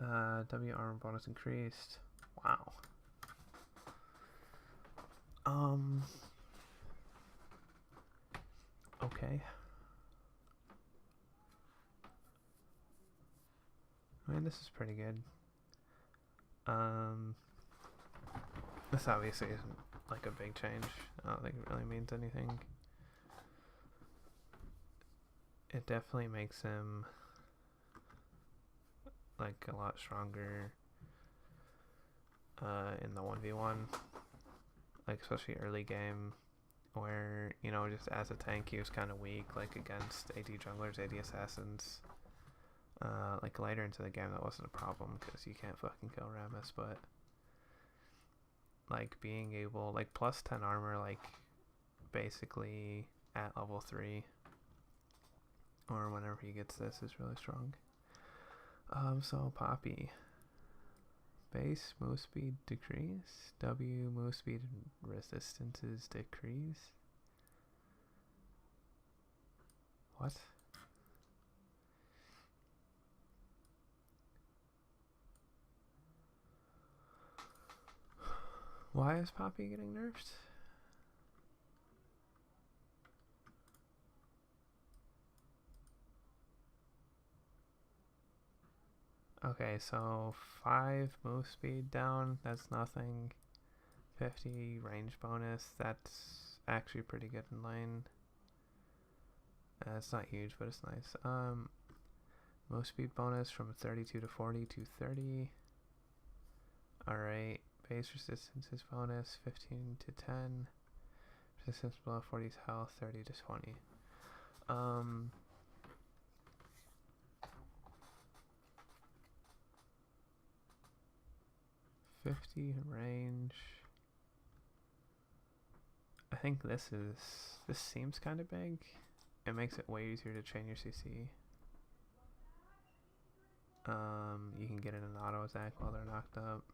W armor bonus increased. Wow. Okay. I mean, this is pretty good. This obviously isn't like a big change. I don't think it really means anything. It definitely makes him like a lot stronger in the 1v1, like especially early game, where, you know, just as a tank he was kind of weak, like against AD junglers, AD assassins. Like later into the game that wasn't a problem because you can't fucking kill Rammus, but like being able, like plus 10 armor, like basically at level 3 or whenever he gets this, is really strong. So Poppy, base move speed decrease, W move speed resistances decrease. What? Why is Poppy getting nerfed? Okay, so 5 move speed down, that's nothing. 50 range bonus, that's actually pretty good in lane. It's not huge, but it's nice. Move speed bonus from 32 to 40 to 30. Alright, base resistance is bonus 15 to 10. Resistance below 40's health 30 to 20. 50 range. I think this seems kind of big. It makes it way easier to chain your CC. You can get in an auto attack while they're knocked up.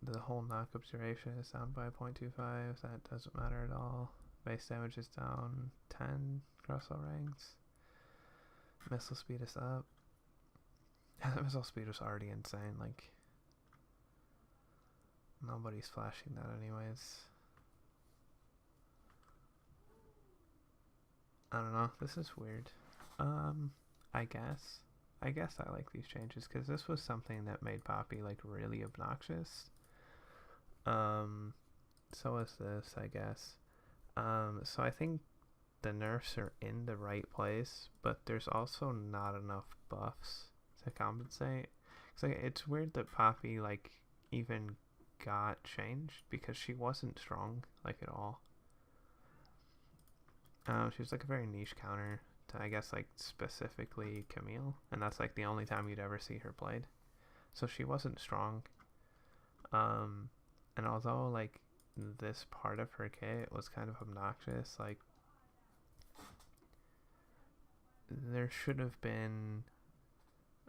The whole knockup duration is down by 0.25. That doesn't matter at all. Base damage is down 10 across all ranks. Missile speed is up. Missile speed was already insane. Like, nobody's flashing that anyways. I don't know. This is weird. I guess I like these changes because this was something that made Poppy like really obnoxious. So is this, I guess. So I think the nerfs are in the right place, but there's also not enough buffs to compensate. It's like, it's weird that Poppy like even got changed because she wasn't strong like at all. She was like a very niche counter to, I guess, like specifically Camille, and that's like the only time you'd ever see her played. So she wasn't strong. And although like this part of her kit was kind of obnoxious, like there should have been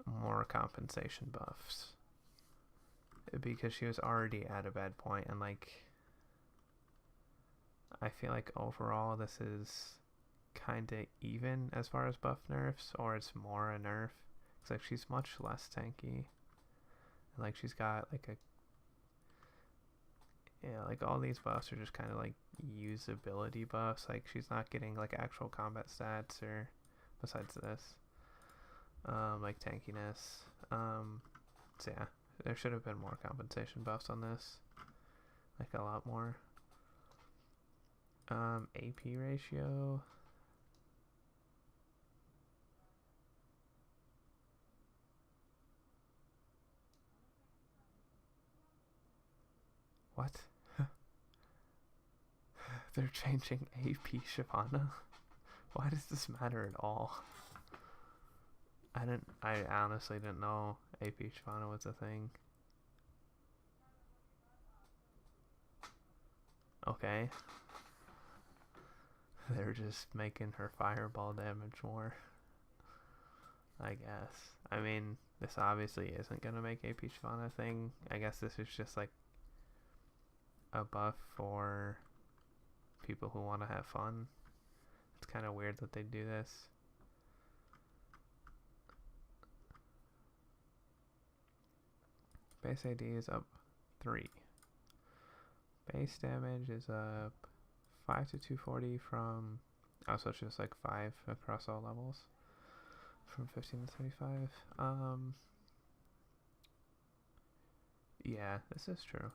more compensation buffs because she was already at a bad point, and like I feel like overall this is kind of even as far as buff nerfs, or it's more a nerf. It's like she's much less tanky, and like she's got like a, Yeah, like all these buffs are just kind of like usability buffs. Like she's not getting like actual combat stats or besides this, like tankiness. So yeah, there should have been more compensation buffs on this, like a lot more. AP ratio. What? They're changing AP Shyvana? Why does this matter at all? I honestly didn't know AP Shyvana was a thing. Okay. They're just making her fireball damage more, I guess. I mean, this obviously isn't gonna make AP Shyvana a thing. I guess this is just like a buff for people who want to have fun. It's kind of weird that they do this. Base AD is up 3. Base damage is up 5 to 240 from... Oh, so it's just like 5 across all levels. From 15 to 35. Yeah, this is true.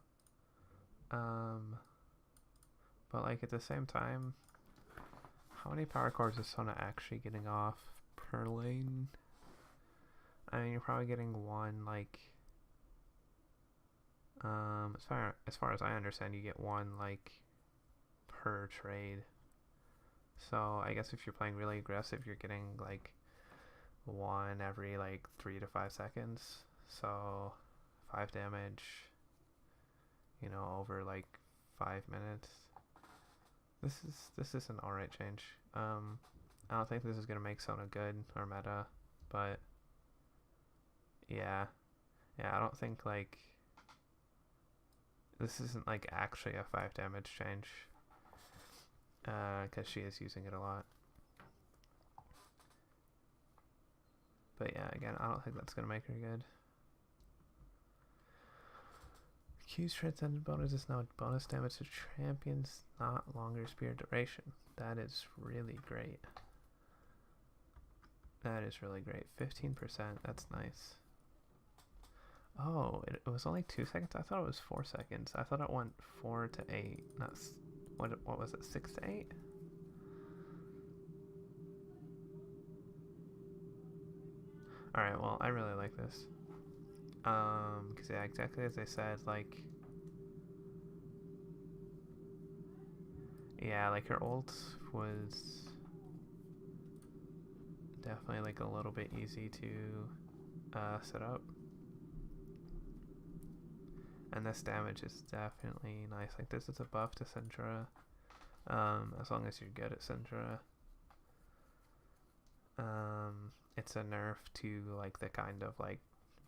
But like at the same time, how many power cores is Sona actually getting off per lane? I mean, you're probably getting one, like... as far as I understand, you get one, like, per trade. So, I guess if you're playing really aggressive, you're getting, like, one every, like, 3 to 5 seconds. So, 5 damage, you know, over, like, 5 minutes. This is an alright change. I don't think this is gonna make Sona good or meta, but yeah, I don't think like this isn't like actually a 5 damage change, because she is using it a lot. But yeah, again, I don't think that's gonna make her good. Q's transcendent bonus is now bonus damage to champions, not longer spear duration. That is really great. That is really great. 15%, that's nice. Oh, it was only 2 seconds? I thought it was 4 seconds. I thought it went 4 to 8. Not, what was it, 6 to 8? Alright, well, I really like this. Because yeah, exactly as I said, like... Yeah, like her ult was definitely like a little bit easy to set up. And this damage is definitely nice. Like this is a buff to Syndra. As long as you're good at Syndra. It's a nerf to like the kind of like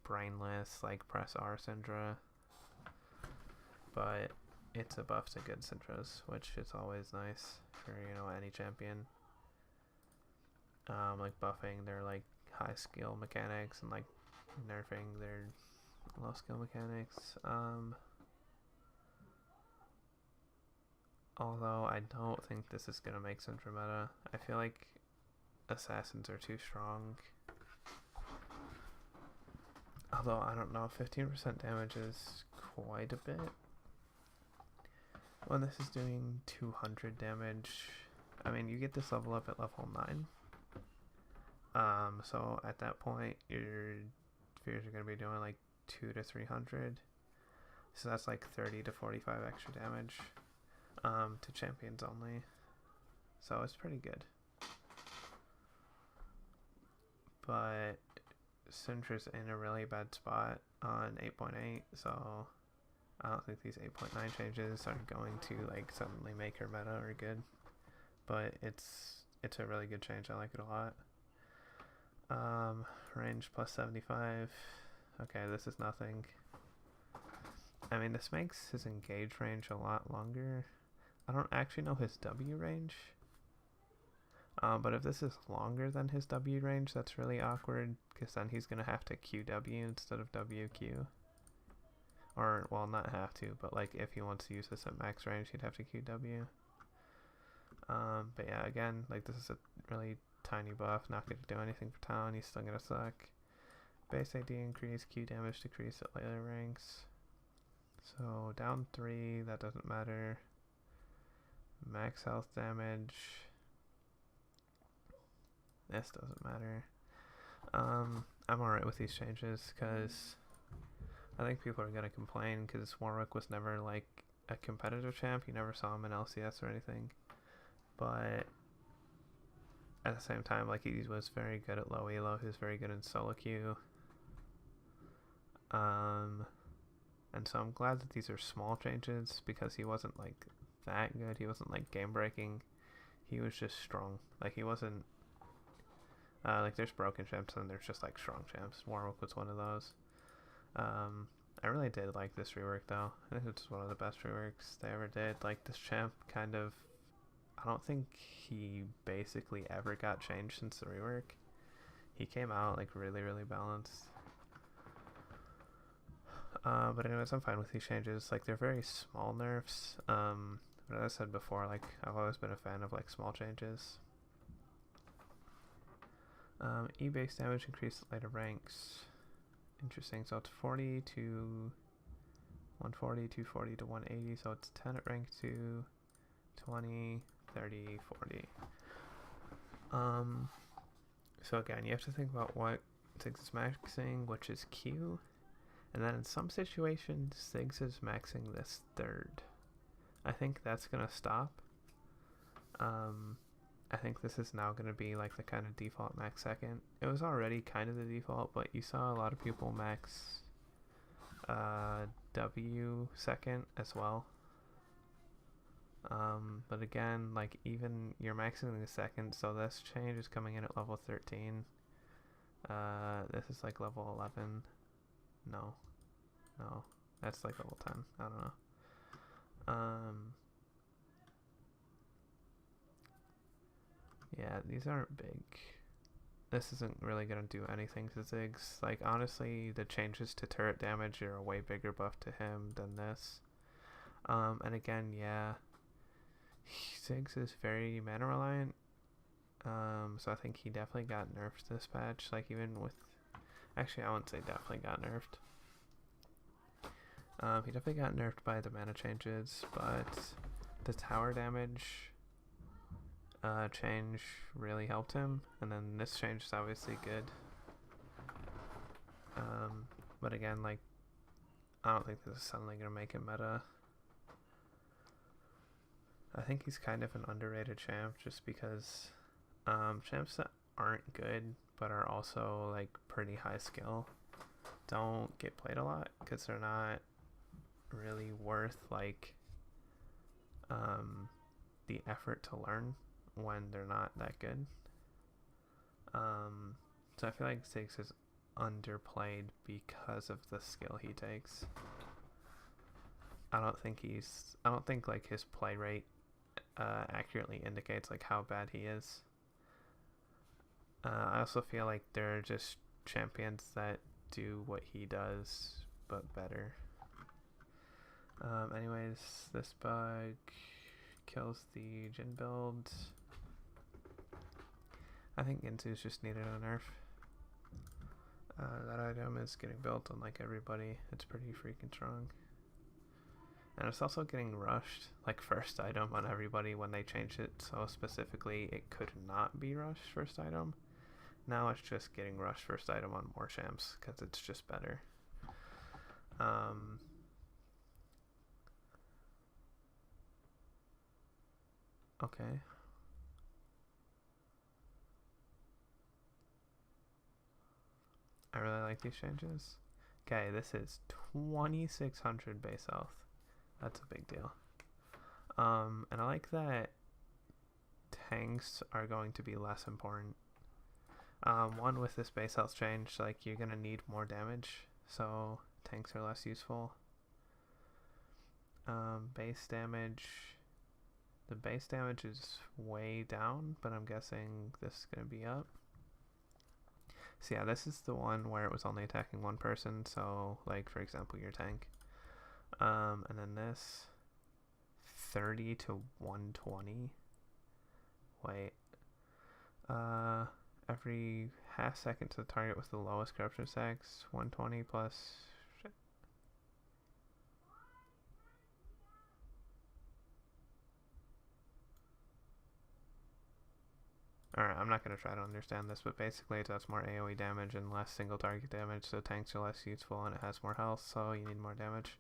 brainless like press R Syndra. But it's a buff to good Syndras, which is always nice for, you know, any champion. Like buffing their like high skill mechanics and like nerfing their low skill mechanics. Although I don't think this is gonna make Syndra meta. I feel like assassins are too strong. Although I don't know, 15% damage is quite a bit. When this is doing 200 damage, I mean, you get this level up at level 9. So at that point, your spheres are going to be doing like 2 to 300. So that's like 30 to 45 extra damage to champions only. So it's pretty good. But Syndra's in a really bad spot on 8.8, so I don't think these 8.9 changes are going to like suddenly make her meta or good. But it's a really good change. I like it a lot. Range plus 75. Okay, this is nothing. I mean, this makes his engage range a lot longer. I don't actually know his W range. But if this is longer than his W range, that's really awkward, because then he's going to have to QW instead of WQ. Or, well, not have to, but like if he wants to use this at max range, he'd have to QW. But yeah, again, like this is a really tiny buff, not going to do anything for Talon, he's still going to suck. Base AD increase, Q damage decrease at later ranks. So down 3, that doesn't matter. Max health damage. This doesn't matter. I'm alright with these changes because I think people are going to complain because Warwick was never like a competitive champ. You never saw him in LCS or anything. But at the same time, like he was very good at low elo. He was very good in solo queue. And so I'm glad that these are small changes because he wasn't like that good. He wasn't like game breaking. He was just strong. Like he wasn't like there's broken champs and there's just like strong champs. Warwick was one of those. I really did like this rework though. I think it's one of the best reworks they ever did. Like this champ kind of, I don't think he basically ever got changed since the rework. He came out like really, really balanced. But anyways, I'm fine with these changes. Like they're very small nerfs. But as I said before, like I've always been a fan of like small changes. E base damage increased at later ranks. Interesting. So it's 40 to 140, 240 to 180. So it's 10 at rank 2, 20, 30, 40. So again, you have to think about what Ziggs is maxing, which is Q. And then in some situations, Ziggs is maxing this third. I think that's going to stop. I think this is now going to be like the kind of default max second. It was already kind of the default, but you saw a lot of people max W second as well. But again, like even you're maxing the second, so this change is coming in at level 13. This is like level 11. No, that's like level 10. I don't know. Yeah, these aren't big. This isn't really gonna do anything to Ziggs. Like honestly, the changes to turret damage are a way bigger buff to him than this. And again, yeah, Ziggs is very mana reliant. So I think he definitely got nerfed this patch. Like even with, actually I wouldn't say definitely got nerfed. He definitely got nerfed by the mana changes, but the tower damage change really helped him, and then this change is obviously good. But again, like I don't think this is suddenly gonna make him meta. I think he's kind of an underrated champ just because champs that aren't good but are also like pretty high skill don't get played a lot because they're not really worth like the effort to learn when they're not that good. So I feel like Ziggs is underplayed because of the skill he takes. I don't think like his play rate accurately indicates like how bad he is. I also feel like they're just champions that do what he does but better. Anyways, this bug kills the Jhin build. I think Ginsu's just needed a nerf. That item is getting built on like everybody. It's pretty freaking strong. And it's also getting rushed, like first item on everybody when they changed it. So specifically, it could not be rushed first item. Now it's just getting rushed first item on more champs because it's just better. Okay. I really like these changes. Okay, this is 2600 base health. That's a big deal. And I like that tanks are going to be less important. One, with this base health change, like you're gonna need more damage, so tanks are less useful. Base damage. The base damage is way down, but I'm guessing this is gonna be up. So yeah, this is the one where it was only attacking one person, so like for example your tank. And then this 30 to 120. Wait. Every half second to the target with the lowest corruption stacks. 120 plus. Shit. Alright, I'm not going to try to understand this, but basically it does more AoE damage and less single target damage, so tanks are less useful and it has more health, so you need more damage.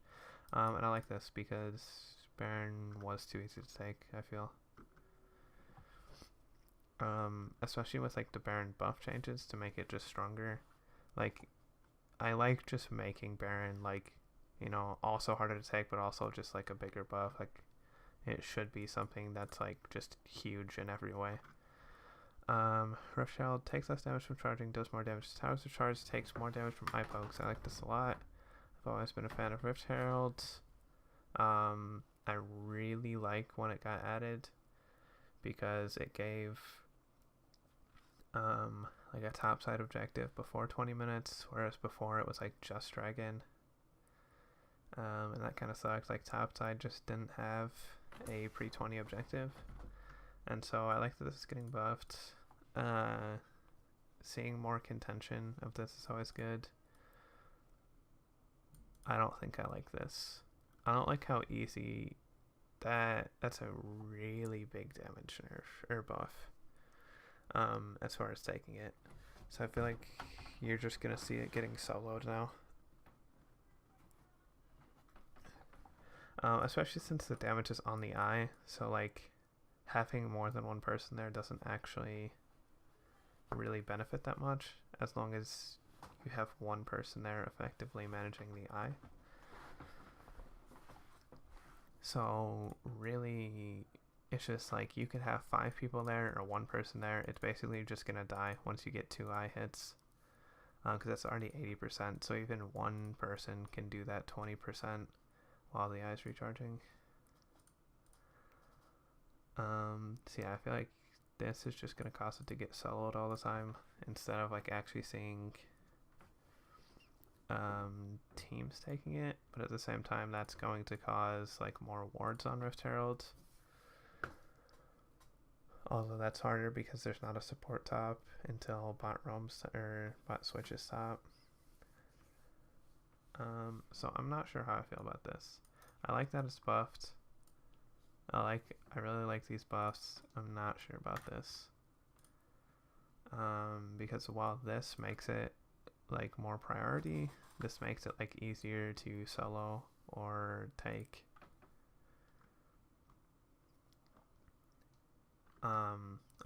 And I like this because Baron was too easy to take, I feel. Especially with like the Baron buff changes to make it just stronger. Like, I like just making Baron like, you know, also harder to take, but also just like a bigger buff. Like, it should be something that's like just huge in every way. Rough Shell takes less damage from charging, does more damage to towers to charge, takes more damage from eye pokes. I like this a lot. I've always been a fan of Rift Herald. I really like when it got added because it gave like a topside objective before 20 minutes, whereas before it was like just dragon. And that kind of sucks. Like topside just didn't have a pre-20 objective. And so I like that this is getting buffed. Seeing more contention of this is always good. I don't think I like this. I don't like how easy that's a really big damage nerf or buff. As far as taking it. So I feel like you're just gonna see it getting soloed now. Especially since the damage is on the eye, so like having more than one person there doesn't actually really benefit that much, as long as you have one person there effectively managing the eye. So really, it's just like you could have 5 people there or 1 person there. It's basically just gonna die once you get 2 eye hits, because that's already 80%. So even 1 person can do that 20% while the eye's recharging. So yeah, I feel like this is just gonna cause it to get soloed all the time instead of like actually seeing teams taking it, but at the same time that's going to cause like more wards on Rift Herald. Although that's harder because there's not a support top until bot roams or bot switches top. So I'm not sure how I feel about this. I like that it's buffed. I really like these buffs. I'm not sure about this. Because while this makes it like more priority, this makes it like easier to solo or take.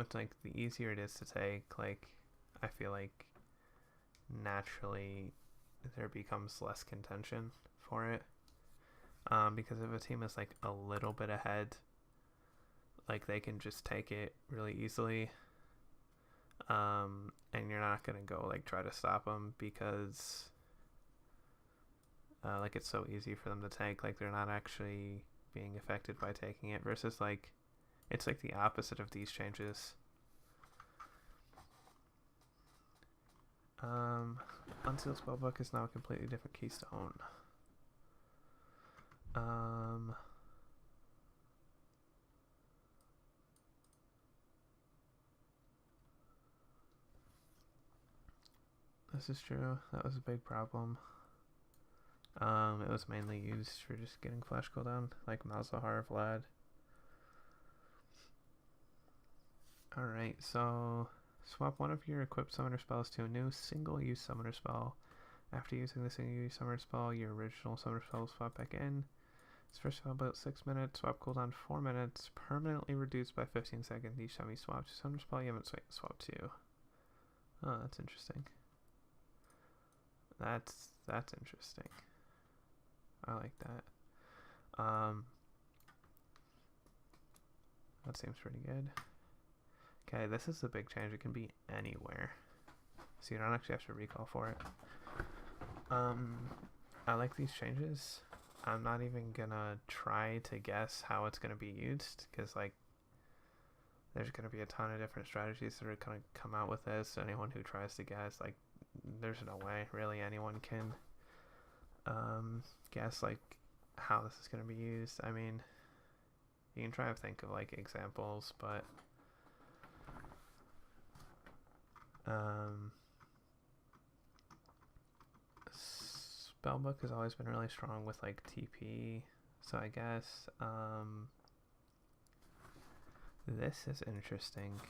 It's like the easier it is to take, like I feel like naturally there becomes less contention for it. Because if a team is like a little bit ahead, like they can just take it really easily. And you're not gonna go like try to stop them because like it's so easy for them to take, like they're not actually being affected by taking it, versus like it's like the opposite of these changes. Unsealed Spellbook is now a completely different keystone. This is true. That was a big problem. It was mainly used for just getting flash cooldown, like Malzahar, Vlad. Alright, so swap one of your equipped summoner spells to a new single-use summoner spell. After using the single-use summoner spell, your original summoner spell will swap back in. It's first spell about 6 minutes, swap cooldown 4 minutes, permanently reduced by 15 seconds each time you swap to summoner spell you haven't swapped to. Oh, that's interesting. That's interesting. I like that. That seems pretty good. Okay, this is a big change. It can be anywhere, so you don't actually have to recall for it. I like these changes. I'm not even gonna try to guess how it's gonna be used, because like there's gonna be a ton of different strategies that are gonna come out with this. Anyone who tries to guess, like, there's no way really anyone can guess like how this is going to be used. I mean, you can try to think of like examples, but Spellbook has always been really strong with like TP, so I guess this is interesting.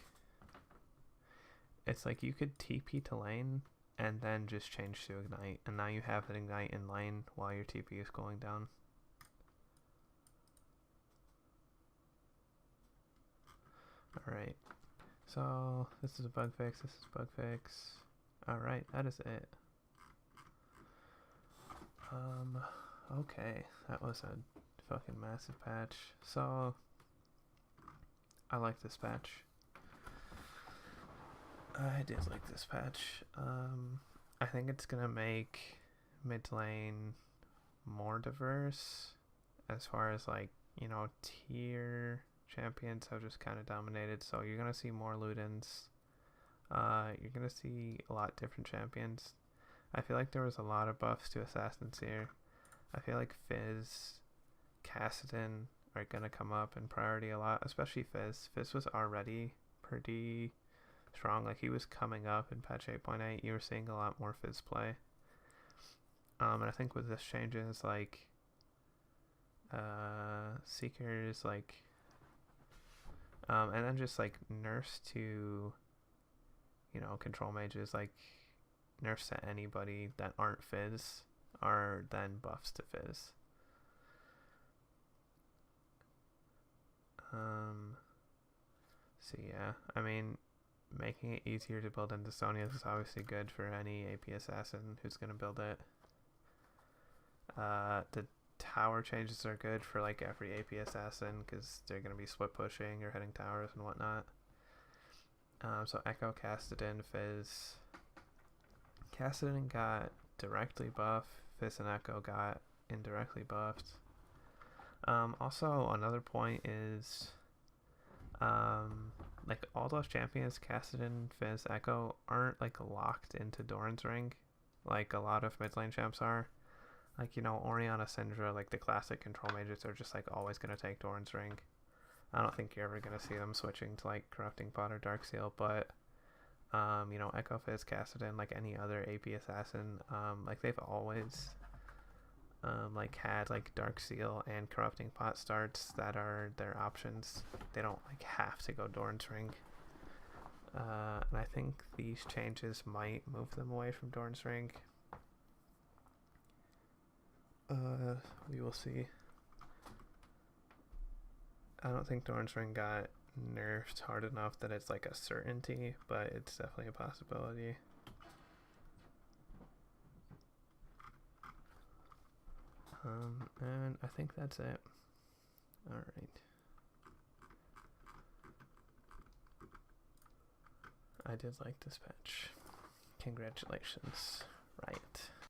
It's like you could TP to lane and then just change to Ignite, and now you have an Ignite in lane while your TP is cooling down. Alright, so this is a bug fix, this is a bug fix. Alright, that is it. Okay, that was a fucking massive patch. So, I like this patch. I did like this patch. I think it's gonna make mid lane more diverse as far as like, you know, tier champions have just kind of dominated. So you're gonna see more Ludens. You're gonna see a lot different champions. I feel like there was a lot of buffs to assassins here. I feel like Fizz, Kassadin are gonna come up in priority a lot, especially Fizz. Fizz was already pretty strong. Like he was coming up in patch 8.8. You were seeing a lot more Fizz play. And I think with this changes, like Seekers, like and then just like nerfs to, you know, control mages, like nerfs to anybody that aren't Fizz are then buffs to Fizz. So yeah, I mean, making it easier to build into Sonias is obviously good for any AP assassin who's gonna build it. The tower changes are good for like every AP assassin because they're gonna be split pushing or hitting towers and whatnot. So Echo, Kassadin, Fizz. Kassadin got directly buffed. Fizz and Echo got indirectly buffed. Also, another point is, like all those champions, Kassadin, Fizz, Echo, aren't like locked into Doran's ring, like a lot of mid lane champs are. Like, you know, Orianna, Syndra, like the classic control mages are just like always gonna take Doran's ring. I don't think you're ever gonna see them switching to like Corrupting Pot or Darkseal, but you know, Echo, Fizz, Kassadin, like any other AP assassin, like they've always like had like Darkseal and Corrupting Pot starts that are their options. They don't like have to go Doran's ring. And I think these changes might move them away from Doran's ring. We will see. I don't think Doran's ring got nerfed hard enough that it's like a certainty, but it's definitely a possibility. And I think that's it. Alright. I did like this patch. Congratulations. Right.